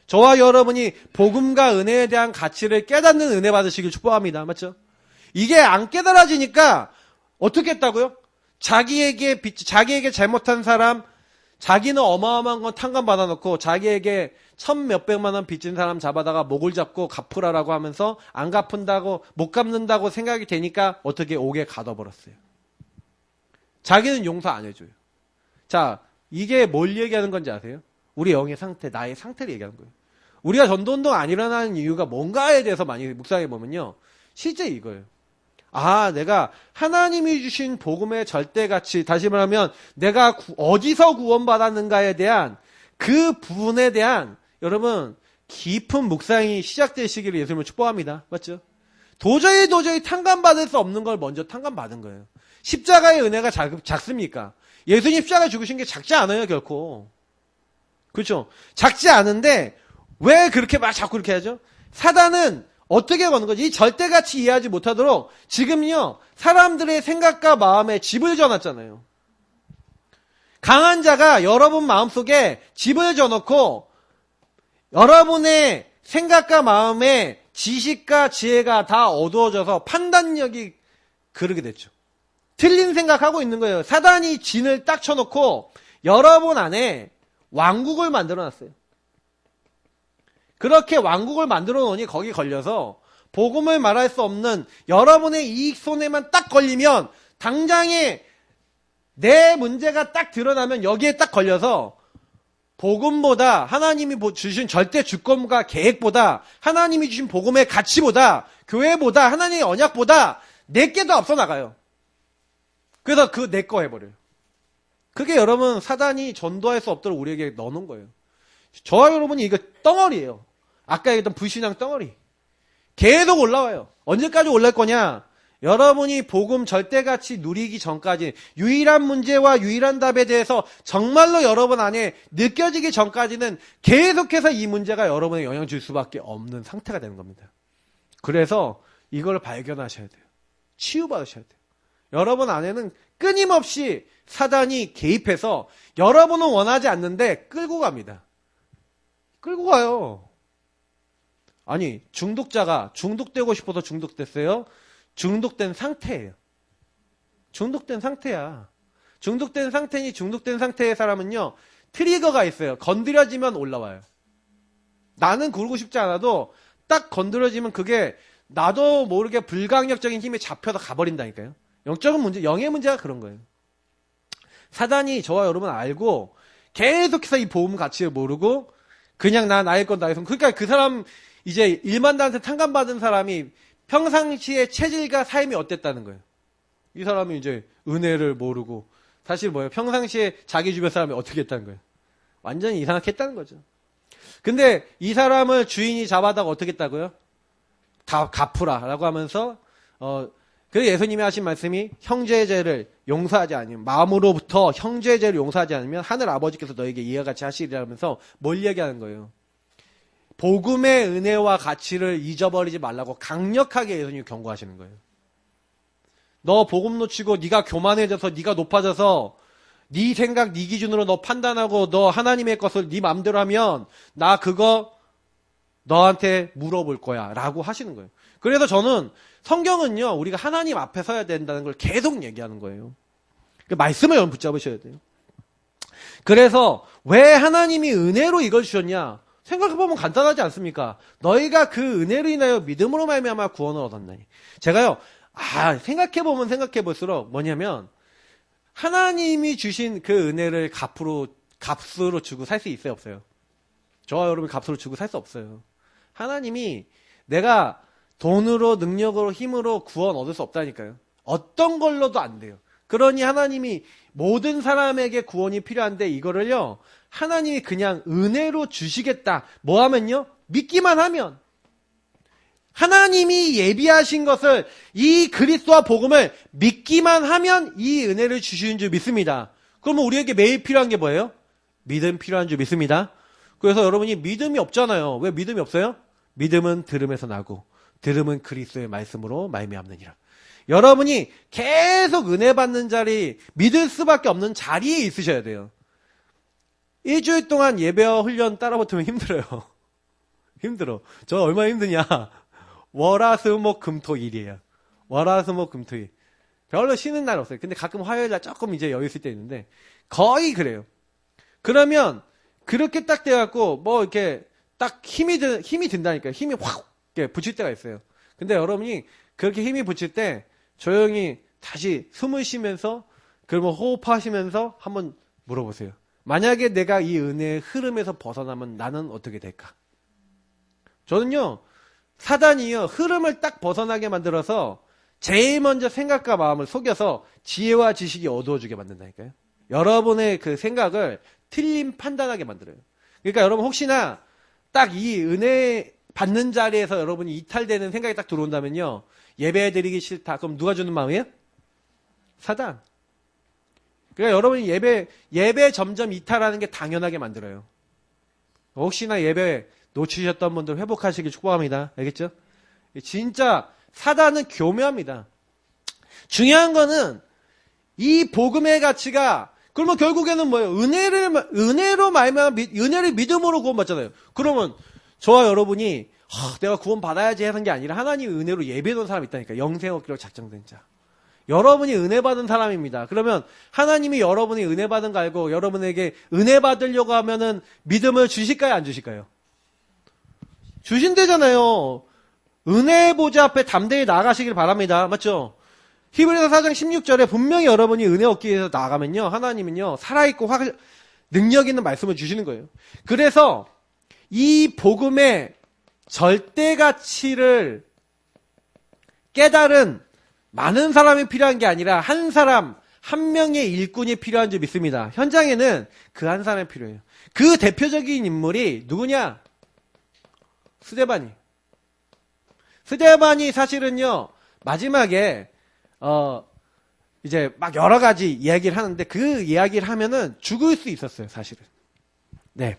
저와 여러분이 복음과 은혜에 대한 가치를 깨닫는 은혜 받으시길 축복합니다. 맞죠? 이게 안 깨달아지니까 어떻게 했다고요? 자기에게 잘못한 사람, 자기는 어마어마한 건 탕감 받아놓고 자기에게 천 몇백만 원 빚진 사람 잡아다가 목을 잡고 갚으라라고 하면서 안 갚은다고, 못 갚는다고 생각이 되니까 어떻게 옥에 가둬버렸어요. 자기는 용서 안 해줘요. 자, 이게 뭘 얘기하는 건지 아세요? 우리 영의 상태, 나의 상태를 얘기하는 거예요. 우리가 전도운동 안 일어나는 이유가 뭔가에 대해서 많이 묵상해보면요. 실제 이거예요. 아, 내가 하나님이 주신 복음의 절대가치, 다시 말하면 내가 어디서 구원받았는가에 대한 그 부분에 대한 여러분 깊은 묵상이 시작되시기를 예수님을 축복합니다. 맞죠? 도저히 탕감받을 수 없는 걸 먼저 탕감받은 거예요. 십자가의 은혜가 작습니까? 예수님 십자가 죽으신 게 작지 않아요, 결코. 그렇죠? 작지 않은데 왜 그렇게 막 자꾸 그렇게 하죠? 사단은 어떻게 거는 거지? 이 절대가치 이해하지 못하도록 지금요, 사람들의 생각과 마음에 집을 져놨잖아요. 강한 자가 여러분 마음속에 집을 져놓고 여러분의 생각과 마음에 지식과 지혜가 다 어두워져서 판단력이 그르게 됐죠. 틀린 생각하고 있는 거예요. 사단이 진을 딱 쳐놓고 여러분 안에 왕국을 만들어놨어요. 그렇게 왕국을 만들어 놓으니 거기 걸려서 복음을 말할 수 없는 여러분의 이익 손해만 딱 걸리면 당장에 내 문제가 딱 드러나면 여기에 딱 걸려서 복음보다 하나님이 주신 절대 주권과 계획보다 하나님이 주신 복음의 가치보다 교회보다 하나님의 언약보다 내게도 앞서 나가요. 그래서 그 내 거 해버려요. 그게 여러분 사단이 전도할 수 없도록 우리에게 넣어놓은 거예요. 저와 여러분이 이거 덩어리예요. 아까 얘기했던 불신앙 덩어리. 계속 올라와요. 언제까지 올라올 거냐? 여러분이 복음 절대가치 누리기 전까지 유일한 문제와 유일한 답에 대해서 정말로 여러분 안에 느껴지기 전까지는 계속해서 이 문제가 여러분에 영향 줄 수밖에 없는 상태가 되는 겁니다. 그래서 이걸 발견하셔야 돼요. 치유받으셔야 돼요. 여러분 안에는 끊임없이 사단이 개입해서 여러분은 원하지 않는데 끌고 갑니다. 끌고 가요. 아니, 중독자가 중독되고 싶어서 중독됐어요? 중독된 상태예요. 중독된 상태야. 중독된 상태니 중독된 상태의 사람은요, 트리거가 있어요. 건드려지면 올라와요. 나는 그러고 싶지 않아도 딱 건드려지면 그게 나도 모르게 불강력적인 힘에 잡혀서 가버린다니까요. 영적인 문제, 영의 문제가 그런 거예요. 사단이 저와 여러분 알고 계속해서 이 복음 가치를 모르고 그냥 나의 건 나의 손. 그러니까 그 사람 이제 일만다한테 탕감받은 사람이 평상시에 체질과 삶이 어땠다는 거예요. 이 사람이 이제 은혜를 모르고 사실 뭐예요? 평상시에 자기 주변 사람이 어떻게 했다는 거예요? 완전히 이상하게 했다는 거죠. 근데 이 사람을 주인이 잡아다가 어떻게 했다고요? 다 갚으라 라고 하면서 그래서 예수님이 하신 말씀이 형제의 죄를 용서하지 않으면 마음으로부터 형제의 죄를 용서하지 않으면 하늘 아버지께서 너에게 이와 같이 하시리라 하면서 뭘 얘기하는 거예요? 복음의 은혜와 가치를 잊어버리지 말라고 강력하게 예수님이 경고하시는 거예요. 너 복음 놓치고 네가 교만해져서 네가 높아져서 네 생각, 네 기준으로 너 판단하고 너 하나님의 것을 네 마음대로 하면 나 그거 너한테 물어볼 거야 라고 하시는 거예요. 그래서 저는 성경은요, 우리가 하나님 앞에 서야 된다는 걸 계속 얘기하는 거예요. 그 말씀을 여러분 붙잡으셔야 돼요. 그래서 왜 하나님이 은혜로 이걸 주셨냐? 생각해보면 간단하지 않습니까? 너희가 그 은혜로 인하여 믿음으로 말미암아 구원을 얻었나니. 제가요, 생각해보면 생각해볼수록 뭐냐면 하나님이 주신 그 은혜를 값으로 주고 살 수 있어요, 없어요? 저와 여러분 값으로 주고 살 수 없어요. 하나님이 내가 돈으로, 능력으로, 힘으로 구원 얻을 수 없다니까요. 어떤 걸로도 안 돼요. 그러니 하나님이 모든 사람에게 구원이 필요한데 이거를요, 하나님이 그냥 은혜로 주시겠다. 뭐 하면요? 믿기만 하면. 하나님이 예비하신 것을, 이 그리스도와 복음을 믿기만 하면 이 은혜를 주시는 줄 믿습니다. 그러면 우리에게 매일 필요한 게 뭐예요? 믿음 필요한 줄 믿습니다. 그래서 여러분이 믿음이 없잖아요. 왜 믿음이 없어요? 믿음은 들음에서 나고 들음은 그리스도의 말씀으로 말미암느니라. 여러분이 계속 은혜 받는 자리, 믿을 수밖에 없는 자리에 있으셔야 돼요. 일주일 동안 예배와 훈련 따라 붙으면 힘들어요. 힘들어. 저 얼마나 힘드냐. 월화수목금토일이에요. 월화수목금토일. 별로 쉬는 날 없어요. 근데 가끔 화요일 날 조금 이제 여유 있을 때 있는데 거의 그래요. 그러면 그렇게 딱 돼갖고 뭐 이렇게 딱 힘이 든다니까요. 힘이 확 이렇게 붙일 때가 있어요. 근데 여러분이 그렇게 힘이 붙일 때 조용히 다시 숨을 쉬면서 그러면 호흡하시면서 한번 물어보세요. 만약에 내가 이 은혜의 흐름에서 벗어나면 나는 어떻게 될까? 저는요, 사단이요, 흐름을 딱 벗어나게 만들어서 제일 먼저 생각과 마음을 속여서 지혜와 지식이 어두워지게 만든다니까요. 여러분의 그 생각을 틀린 판단하게 만들어요. 그러니까 여러분 혹시나 딱 이 은혜 받는 자리에서 여러분이 이탈되는 생각이 딱 들어온다면요, 예배 드리기 싫다. 그럼 누가 주는 마음이에요? 사단. 그러니까 여러분이 예배 점점 이탈하는 게 당연하게 만들어요. 혹시나 예배 놓치셨던 분들 회복하시길 축복합니다. 알겠죠? 진짜 사단은 교묘합니다. 중요한 거는 이 복음의 가치가 그러면 결국에는 뭐예요? 은혜로 말미암아 은혜를 믿음으로 구원받잖아요. 그러면 저와 여러분이 내가 구원받아야지 하는 게 아니라 하나님의 은혜로 예배해놓은 사람이 있다니까. 영생 얻기로 작정된 자. 여러분이 은혜 받은 사람입니다. 그러면 하나님이 여러분이 은혜 받은 거 알고 여러분에게 은혜 받으려고 하면은 믿음을 주실까요? 안 주실까요? 주신대잖아요. 은혜 보좌 앞에 담대히 나아가시길 바랍니다. 맞죠? 히브리서 4장 16절에 분명히 여러분이 은혜 얻기 위해서 나아가면요, 하나님은요 살아있고 능력 있는 말씀을 주시는 거예요. 그래서 이 복음의 절대 가치를 깨달은 많은 사람이 필요한 게 아니라 한 사람, 한 명의 일꾼이 필요한 줄 믿습니다. 현장에는 그 한 사람이 필요해요. 그 대표적인 인물이 누구냐? 스데반이. 스데반이 사실은요, 마지막에, 이제 막 여러 가지 이야기를 하는데 그 이야기를 하면은 죽을 수 있었어요, 사실은. 네.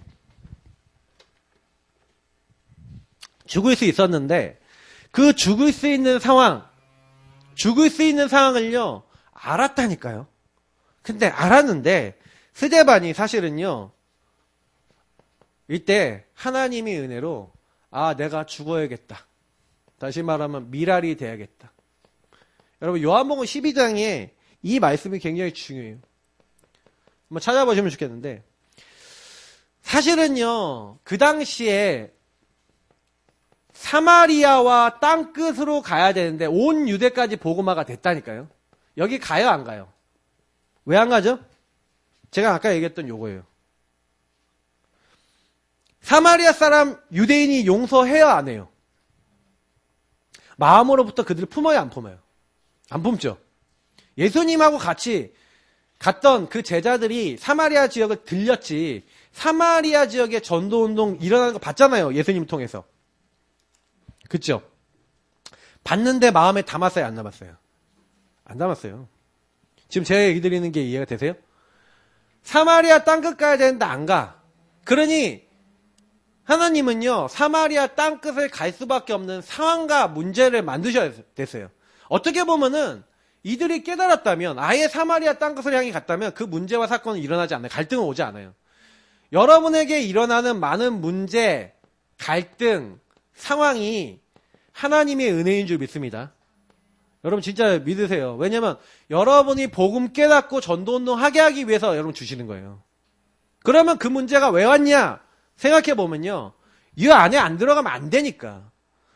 죽을 수 있었는데 그 죽을 수 있는 상황을요 알았다니까요. 근데 알았는데 스데반이 사실은요 이때 하나님의 은혜로 내가 죽어야겠다. 다시 말하면 미랄이 돼야겠다. 여러분 요한복음 12장에 이 말씀이 굉장히 중요해요. 한번 찾아보시면 좋겠는데 사실은요 그 당시에 사마리아와 땅끝으로 가야 되는데 온 유대까지 복음화가 됐다니까요. 여기 가요 안 가요? 왜 안 가죠? 제가 아까 얘기했던 요거예요. 사마리아 사람 유대인이 용서해요 안 해요? 마음으로부터 그들을 품어요 안 품어요? 안 품죠. 예수님하고 같이 갔던 그 제자들이 사마리아 지역을 들렸지 사마리아 지역에 전도운동 일어나는 거 봤잖아요. 예수님 통해서. 그쵸? 봤는데 마음에 담았어요? 안 담았어요? 안 담았어요. 지금 제가 얘기 드리는 게 이해가 되세요? 사마리아 땅끝 가야 되는데 안 가. 그러니 하나님은요 사마리아 땅끝을 갈 수밖에 없는 상황과 문제를 만드셔야 됐어요. 어떻게 보면은 이들이 깨달았다면 아예 사마리아 땅끝을 향해 갔다면 그 문제와 사건은 일어나지 않아요. 갈등은 오지 않아요. 여러분에게 일어나는 많은 문제, 갈등, 상황이 하나님의 은혜인 줄 믿습니다. 여러분 진짜 믿으세요. 왜냐면 여러분이 복음 깨닫고 전도운동 하게 하기 위해서 여러분 주시는 거예요. 그러면 그 문제가 왜 왔냐 생각해 보면요 이 안에 안 들어가면 안 되니까.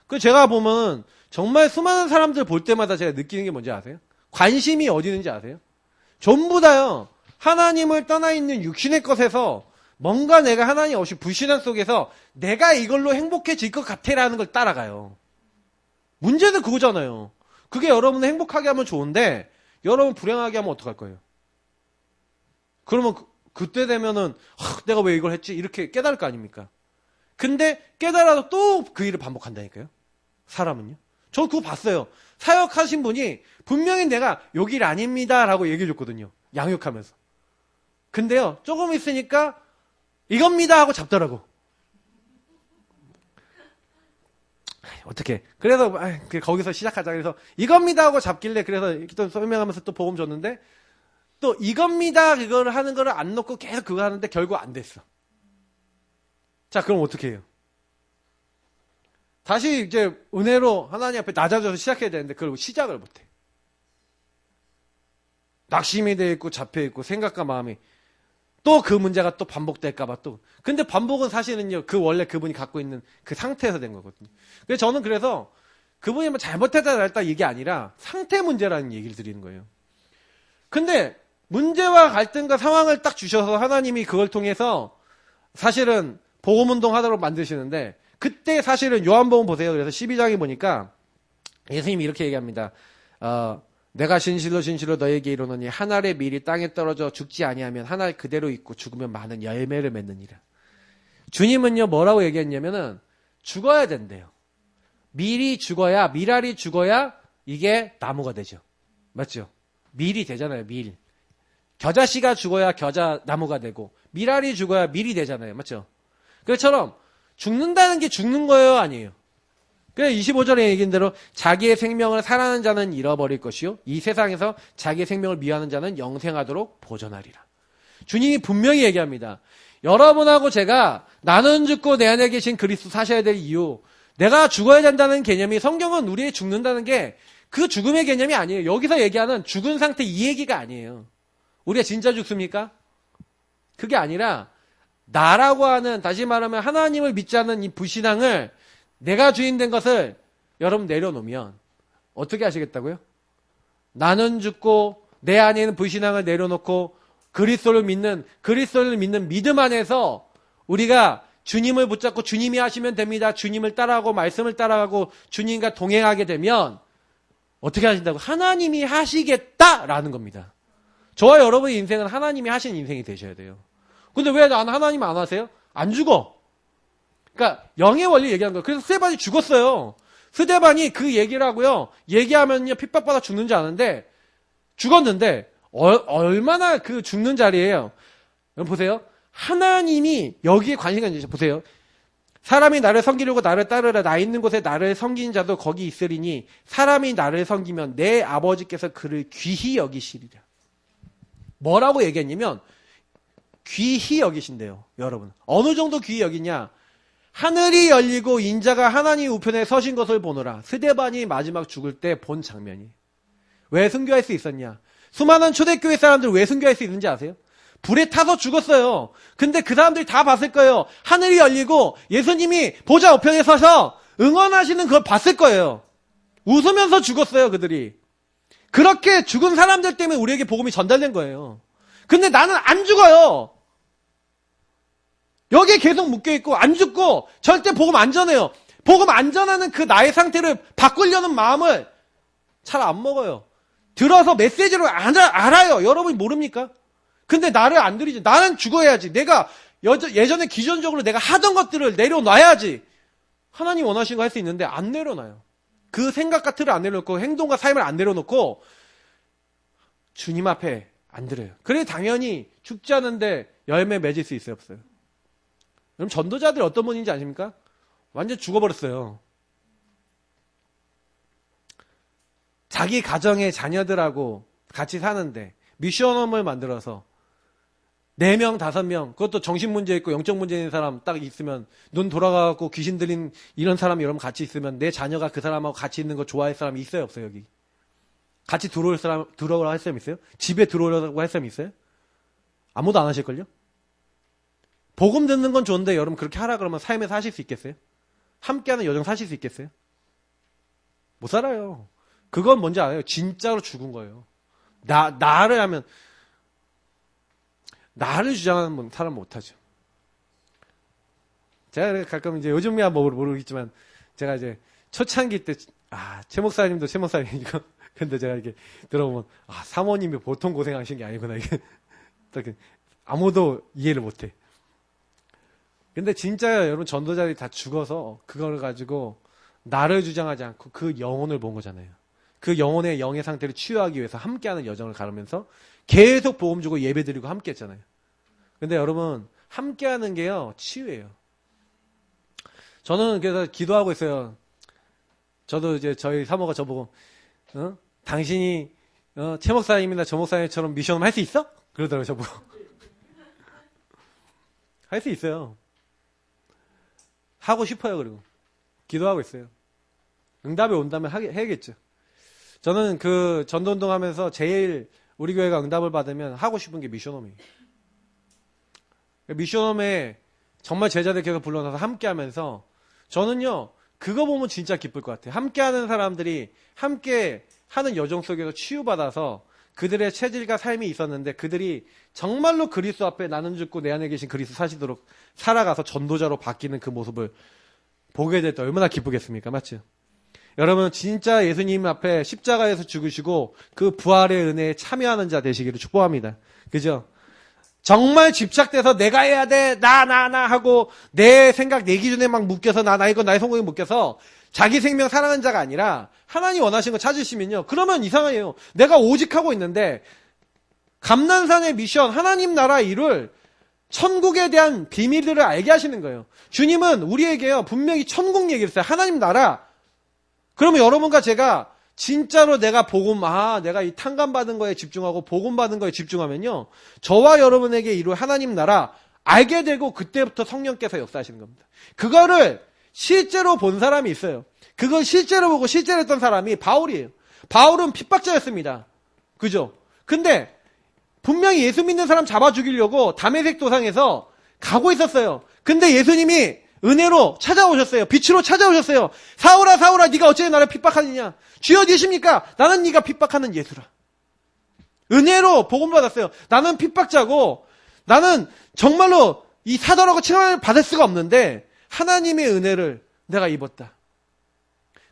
그 제가 보면 정말 수많은 사람들 볼 때마다 제가 느끼는 게 뭔지 아세요? 관심이 어디 있는지 아세요? 전부 다요 하나님을 떠나 있는 육신의 것에서 뭔가 내가 하나님 없이 불신앙 속에서 내가 이걸로 행복해질 것 같아라는 걸 따라가요. 문제는 그거잖아요. 그게 여러분을 행복하게 하면 좋은데 여러분 불행하게 하면 어떡할 거예요? 그러면 그때 되면은 내가 왜 이걸 했지? 이렇게 깨달을 거 아닙니까? 근데 깨달아도 또 그 일을 반복한다니까요. 사람은요. 저 그거 봤어요. 사역하신 분이 분명히 내가 요 길 아닙니다 라고 얘기해 줬거든요. 양육하면서. 근데요 조금 있으니까 이겁니다 하고 잡더라고. 어떻게? 그래서 거기서 시작하자. 그래서 이겁니다 하고 잡길래 그래서 또 설명하면서 또 복음 줬는데 또 이겁니다 그거를 하는 거를 안 놓고 계속 그거 하는데 결국 안 됐어. 자 그럼 어떻게 해요? 다시 이제 은혜로 하나님 앞에 낮아져서 시작해야 되는데 그걸 시작을 못해. 낙심이 돼 있고 잡혀 있고 생각과 마음이 또 그 문제가 또 반복될까봐 또. 근데 반복은 사실은요, 그 원래 그분이 갖고 있는 그 상태에서 된 거거든요. 그래서 저는 그래서 그분이 뭐 잘못했다 잘했다 이게 아니라 상태 문제라는 얘기를 드리는 거예요. 근데 문제와 갈등과 상황을 딱 주셔서 하나님이 그걸 통해서 사실은 복음운동 하도록 만드시는데 그때 사실은 요한복음 보세요. 그래서 12장에 보니까 예수님이 이렇게 얘기합니다. 내가 진실로 진실로 너에게 이르노니 한 알의 밀이 땅에 떨어져 죽지 아니하면 한 알 그대로 있고 죽으면 많은 열매를 맺느니라. 주님은요 뭐라고 얘기했냐면은 죽어야 된대요. 밀이 죽어야, 밀알이 죽어야 이게 나무가 되죠. 맞죠? 밀이 되잖아요. 밀. 겨자씨가 죽어야 겨자 나무가 되고 밀알이 죽어야 밀이 되잖아요. 맞죠? 그처럼 죽는다는 게 죽는 거예요? 아니에요? 그래서 25절에 얘기한 대로 자기의 생명을 사랑하는 자는 잃어버릴 것이요 이 세상에서 자기의 생명을 미워하는 자는 영생하도록 보존하리라. 주님이 분명히 얘기합니다. 여러분하고 제가 나는 죽고 내 안에 계신 그리스도 사셔야 될 이유, 내가 죽어야 된다는 개념이 성경은 우리의 죽는다는 게 그 죽음의 개념이 아니에요. 여기서 얘기하는 죽은 상태 이 얘기가 아니에요. 우리가 진짜 죽습니까? 그게 아니라 나라고 하는, 다시 말하면 하나님을 믿지 않는 이 불신앙을, 내가 주인 된 것을 여러분 내려놓으면 어떻게 하시겠다고요? 나는 죽고 내 안에 있는 불신앙을 내려놓고 그리스도를 믿는 믿음 안에서 우리가 주님을 붙잡고 주님이 하시면 됩니다. 주님을 따라하고 말씀을 따라가고 주님과 동행하게 되면 어떻게 하신다고? 하나님이 하시겠다라는 겁니다. 저와 여러분의 인생은 하나님이 하신 인생이 되셔야 돼요. 근데 왜 나는 하나님 안 하세요? 안 죽어. 그러니까 영의 원리 얘기하는 거예요. 그래서 스데반이 죽었어요. 스데반이 그 얘기를 하고요. 얘기하면요 핍박받아 죽는 줄 아는데 죽었는데 얼마나 그 죽는 자리예요. 여러분 보세요. 하나님이 여기에 관심이 있는지 보세요. 사람이 나를 섬기려고 나를 따르라. 나 있는 곳에 나를 섬기는 자도 거기 있으리니 사람이 나를 섬기면 내 아버지께서 그를 귀히 여기시리라. 뭐라고 얘기했냐면 귀히 여기신대요. 여러분. 어느 정도 귀히 여기냐. 하늘이 열리고 인자가 하나님 우편에 서신 것을 보노라. 스데반이 마지막 죽을 때 본 장면이. 왜 순교할 수 있었냐. 수많은 초대교회 사람들 왜 순교할 수 있는지 아세요? 불에 타서 죽었어요. 근데 그 사람들이 다 봤을 거예요. 하늘이 열리고 예수님이 보좌 우편에 서서 응원하시는 걸 봤을 거예요. 웃으면서 죽었어요, 그들이. 그렇게 죽은 사람들 때문에 우리에게 복음이 전달된 거예요. 근데 나는 안 죽어요. 여기에 계속 묶여있고 안 죽고 절대 복음 안 전해요. 복음 안 전하는 그 나의 상태를 바꾸려는 마음을 잘 안 먹어요. 들어서 메시지로 알아요. 여러분이 모릅니까? 근데 나를 안 들이지. 나는 죽어야지. 내가 예전에 기존적으로 내가 하던 것들을 내려놔야지. 하나님 원하시는 거 할 수 있는데 안 내려놔요. 그 생각과 틀을 안 내려놓고 행동과 삶을 안 내려놓고 주님 앞에 안 들어요. 그래 당연히 죽지 않은데 열매 맺을 수 있어요, 없어요? 그럼 전도자들이 어떤 분인지 아십니까? 완전 죽어버렸어요. 자기 가정의 자녀들하고 같이 사는데 미션홈을 만들어서 4명, 5명, 그것도 정신문제 있고 영적 문제 있는 사람 딱 있으면 눈 돌아가고 귀신 들린 이런 사람이 여러분 같이 있으면 내 자녀가 그 사람하고 같이 있는 거 좋아할 사람이 있어요, 없어요, 여기? 같이 들어오라고 할 사람 있어요? 집에 들어오라고 할 사람 있어요? 아무도 안 하실걸요? 복음 듣는 건 좋은데 여러분 그렇게 하라 그러면 삶에서 하실 수 있겠어요? 함께하는 여정 사실 수 있겠어요? 못 살아요. 그건 뭔지 알아요? 진짜로 죽은 거예요. 나를 하면 나를 주장하는 사람 못하죠. 제가 가끔 이제 요즘이야 모르겠지만 제가 이제 초창기 때 최 목사님도 최 목사님이고 근데 제가 이렇게 들어보면 사모님이 보통 고생하신 게 아니구나 이게 아무도 이해를 못해. 근데 진짜 여러분 전도자들이 다 죽어서 그걸 가지고 나를 주장하지 않고 그 영혼을 본 거잖아요. 그 영혼의 영의 상태를 치유하기 위해서 함께하는 여정을 가르면서 계속 보험 주고 예배 드리고 함께 했잖아요. 근데 여러분 함께하는 게요 치유예요. 저는 그래서 기도하고 있어요. 저도 이제 저희 사모가 저보고 당신이 최 목사님이나 저 목사님처럼 미션 할 수 있어? 그러더라고요 저보고. 할 수 있어요. 하고 싶어요. 그리고 기도하고 있어요. 응답이 온다면 해야겠죠. 저는 그 전도운동 하면서 제일 우리 교회가 응답을 받으면 하고 싶은 게 미션홈이에요. 미션홈에 정말 제자들 계속 불러놔서 함께 하면서 저는요, 그거 보면 진짜 기쁠 것 같아요. 함께 하는 사람들이 함께 하는 여정 속에서 치유받아서 그들의 체질과 삶이 있었는데 그들이 정말로 그리스도 앞에 나는 죽고 내 안에 계신 그리스도 사시도록 살아가서 전도자로 바뀌는 그 모습을 보게 될 때 얼마나 기쁘겠습니까? 맞죠? 여러분 진짜 예수님 앞에 십자가에서 죽으시고 그 부활의 은혜에 참여하는 자 되시기를 축복합니다. 그죠? 정말 집착돼서 내가 해야 돼, 나 하고 내 생각, 내 기준에 막 묶여서 나 이거 나의 성공에 묶여서 자기 생명 사랑하는 자가 아니라 하나님 원하시는 거 찾으시면요. 그러면 이상해요. 내가 오직 하고 있는데 감난산의 미션, 하나님 나라 일을 천국에 대한 비밀들을 알게 하시는 거예요. 주님은 우리에게요. 분명히 천국 얘기를 했어요. 하나님 나라. 그러면 여러분과 제가 진짜로 내가 내가 이 탕감받은 거에 집중하고 복음받은 거에 집중하면요. 저와 여러분에게 이룰 하나님 나라 알게 되고 그때부터 성령께서 역사하시는 겁니다. 그거를 실제로 본 사람이 있어요. 그걸 실제로 보고 실제로 했던 사람이 바울이에요. 바울은 핍박자였습니다. 그죠? 근데 분명히 예수 믿는 사람 잡아 죽이려고 다메섹 도상에서 가고 있었어요. 근데 예수님이 은혜로 찾아오셨어요. 빛으로 찾아오셨어요. 사울아 사울아 네가 어찌 나를 핍박하느냐. 주여 계십니까? 나는 네가 핍박하는 예수라. 은혜로 복음 받았어요. 나는 핍박자고 나는 정말로 이 사도라고 칭함을 받을 수가 없는데 하나님의 은혜를 내가 입었다.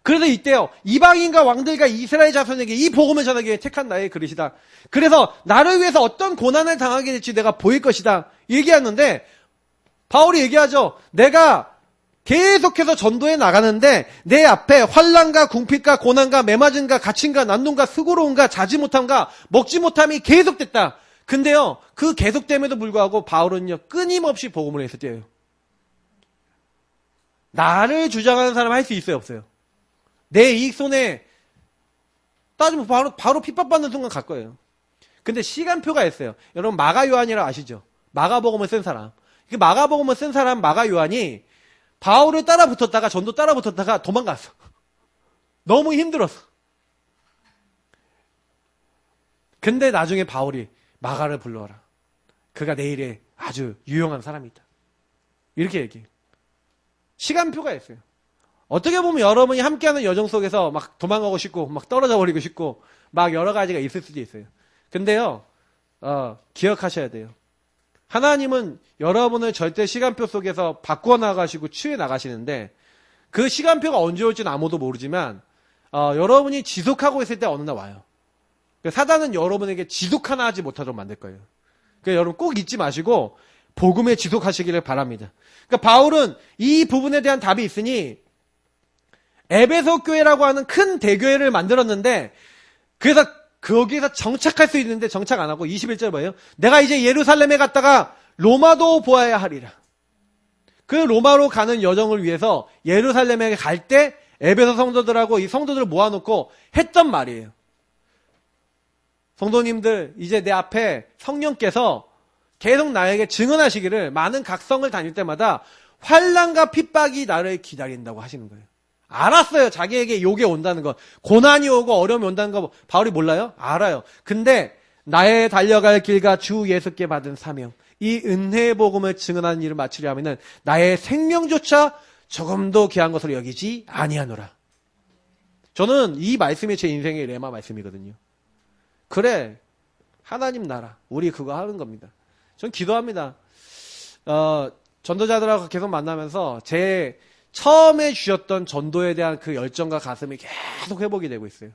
그래서 이때요. 이방인과 왕들과 이스라엘 자손에게 이 복음을 전하기 위해 택한 나의 그릇이다. 그래서 나를 위해서 어떤 고난을 당하게 될지 내가 보일 것이다. 얘기하는데 바울이 얘기하죠. 내가 계속해서 전도해 나가는데 내 앞에 환난과 궁핍과 고난과 매맞음과 갇힘과 난동과 수고로움과 자지 못함과 먹지 못함이 계속됐다. 근데요. 그 계속됨에도 불구하고 바울은요. 끊임없이 복음을 했었대요. 나를 주장하는 사람 할 수 있어요? 없어요? 내 이익 손에 따지면 바로 핍박받는 순간 갈 거예요. 근데 시간표가 있어요. 여러분 마가 요한이라 아시죠? 마가복음을 쓴 사람. 그 마가복음을 쓴 사람 마가 요한이 바울을 따라 붙었다가 전도 따라 붙었다가 도망갔어. 너무 힘들었어. 근데 나중에 바울이 마가를 불러라. 그가 내일에 아주 유용한 사람이다. 이렇게 얘기해요. 시간표가 있어요. 어떻게 보면 여러분이 함께하는 여정 속에서 막 도망가고 싶고 막 떨어져 버리고 싶고 막 여러 가지가 있을 수도 있어요. 근데요. 기억하셔야 돼요. 하나님은 여러분을 절대 시간표 속에서 바꾸어 나가시고 치유해 나가시는데 그 시간표가 언제 올지는 아무도 모르지만 여러분이 지속하고 있을 때 어느 날 와요. 사단은 여러분에게 지속 하나 하지 못하도록 만들 거예요. 그러니까 여러분 꼭 잊지 마시고 복음에 지속하시기를 바랍니다. 그러니까 바울은 이 부분에 대한 답이 있으니 에베소 교회라고 하는 큰 대교회를 만들었는데 그래서 거기에서 정착할 수 있는데 정착 안 하고 21절 뭐예요? 내가 이제 예루살렘에 갔다가 로마도 보아야 하리라. 그 로마로 가는 여정을 위해서 예루살렘에 갈 때 에베소 성도들하고 이 성도들을 모아놓고 했던 말이에요. 성도님들 이제 내 앞에 성령께서 계속 나에게 증언하시기를 많은 각성을 다닐 때마다 환난과 핍박이 나를 기다린다고 하시는 거예요. 알았어요. 자기에게 욕이 온다는 거. 고난이 오고 어려움이 온다는 거 바울이 몰라요? 알아요. 근데 나의 달려갈 길과 주 예수께 받은 사명, 이 은혜의 복음을 증언하는 일을 마치려 하면은 나의 생명조차 조금도 귀한 것으로 여기지 아니하노라. 저는 이 말씀이 제 인생의 레마 말씀이거든요. 그래, 하나님 나라, 우리 그거 하는 겁니다. 전 기도합니다. 전도자들하고 계속 만나면서 제 처음에 주셨던 전도에 대한 그 열정과 가슴이 계속 회복이 되고 있어요.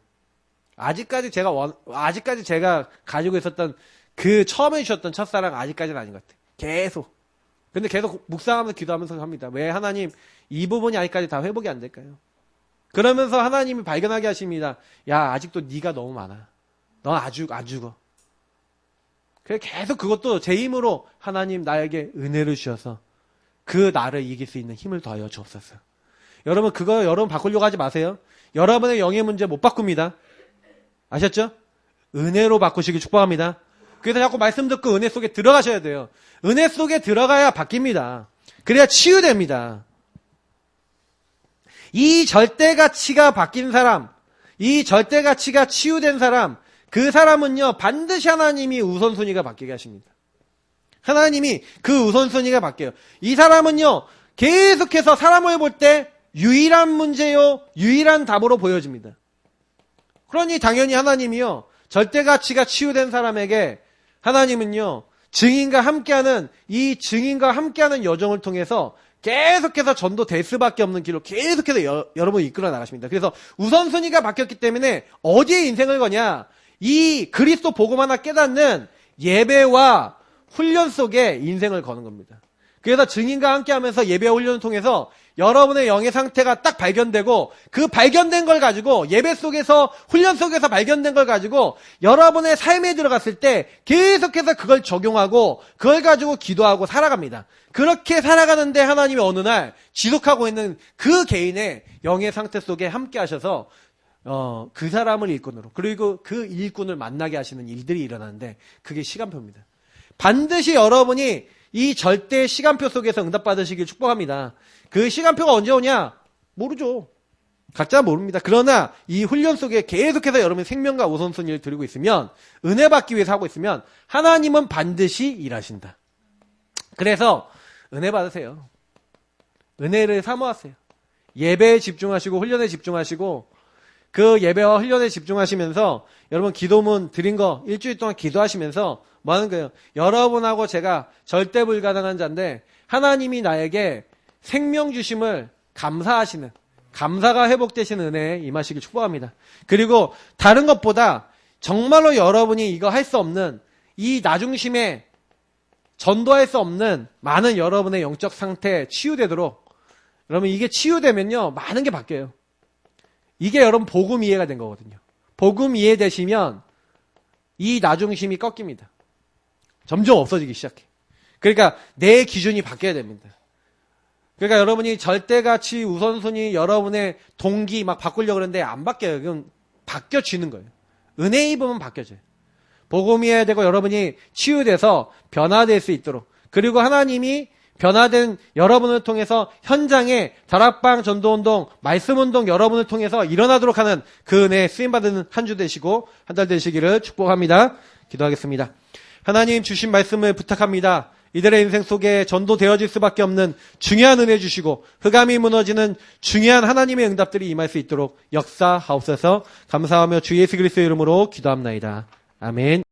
아직까지 제가 가지고 있었던 그 처음에 주셨던 첫사랑 아직까지는 아닌 것 같아요. 계속. 근데 계속 묵상하면서 기도하면서 합니다. 왜 하나님 이 부분이 아직까지 다 회복이 안 될까요? 그러면서 하나님이 발견하게 하십니다. 야, 아직도 네가 너무 많아. 넌 안 죽어. 그래 계속 그것도 제 힘으로 하나님 나에게 은혜를 주셔서 그 나를 이길 수 있는 힘을 더하여 주옵소서. 여러분 그거 여러분 바꾸려고 하지 마세요. 여러분의 영의 문제 못 바꿉니다. 아셨죠? 은혜로 바꾸시길 축복합니다. 그래서 자꾸 말씀 듣고 은혜 속에 들어가셔야 돼요. 은혜 속에 들어가야 바뀝니다. 그래야 치유됩니다. 이 절대가치가 바뀐 사람, 이 절대가치가 치유된 사람, 그 사람은요, 반드시 하나님이 우선순위가 바뀌게 하십니다. 하나님이 그 우선순위가 바뀌어요. 이 사람은요, 계속해서 사람을 볼 때 유일한 문제요, 유일한 답으로 보여집니다. 그러니 당연히 하나님이요, 절대 가치가 치유된 사람에게 하나님은요, 증인과 함께하는 여정을 통해서 계속해서 전도될 수밖에 없는 길로 계속해서 여러분을 이끌어 나가십니다. 그래서 우선순위가 바뀌었기 때문에 어디에 인생을 거냐? 이 그리스도 복음 하나 깨닫는 예배와 훈련 속에 인생을 거는 겁니다. 그래서 증인과 함께하면서 예배와 훈련을 통해서 여러분의 영의 상태가 딱 발견되고, 그 발견된 걸 가지고 예배 속에서 훈련 속에서 발견된 걸 가지고 여러분의 삶에 들어갔을 때 계속해서 그걸 적용하고 그걸 가지고 기도하고 살아갑니다. 그렇게 살아가는데 하나님이 어느 날 지속하고 있는 그 개인의 영의 상태 속에 함께 하셔서 그 사람을 일꾼으로, 그리고 그 일꾼을 만나게 하시는 일들이 일어나는데, 그게 시간표입니다. 반드시 여러분이 이 절대 시간표 속에서 응답받으시길 축복합니다. 그 시간표가 언제 오냐? 모르죠. 각자 모릅니다. 그러나 이 훈련 속에 계속해서 여러분이 생명과 우선순위를 들고 있으면, 은혜 받기 위해서 하고 있으면 하나님은 반드시 일하신다. 그래서 은혜 받으세요. 은혜를 사모하세요. 예배에 집중하시고 훈련에 집중하시고, 그 예배와 훈련에 집중하시면서 여러분 기도문 드린 거 일주일 동안 기도하시면서 뭐 하는 거예요? 여러분하고 제가 절대 불가능한 자인데 하나님이 나에게 생명 주심을 감사하시는, 감사가 회복되시는 은혜에 임하시길 축복합니다. 그리고 다른 것보다 정말로 여러분이 이거 할 수 없는, 이 나중심에 전도할 수 없는 많은 여러분의 영적 상태 치유되도록, 여러분 이게 치유되면요 많은 게 바뀌어요. 이게 여러분 복음 이해가 된 거거든요. 복음 이해되시면 이 나중심이 꺾입니다. 점점 없어지기 시작해. 그러니까 내 기준이 바뀌어야 됩니다. 그러니까 여러분이 절대가치 우선순위, 여러분의 동기 막 바꾸려고 그러는데 안 바뀌어요. 그건 바뀌어지는 거예요. 은혜 입으면 바뀌어져요. 복음 이해해야 되고 여러분이 치유돼서 변화될 수 있도록, 그리고 하나님이 변화된 여러분을 통해서 현장에 다락방 전도운동, 말씀운동 여러분을 통해서 일어나도록 하는 그 은혜에 쓰임받는 한 주 되시고 한 달 되시기를 축복합니다. 기도하겠습니다. 하나님 주신 말씀을 부탁합니다. 이들의 인생 속에 전도되어질 수밖에 없는 중요한 은혜 주시고 흑암이 무너지는 중요한 하나님의 응답들이 임할 수 있도록 역사하옵소서. 감사하며 주 예수 그리스도의 이름으로 기도합나이다. 아멘.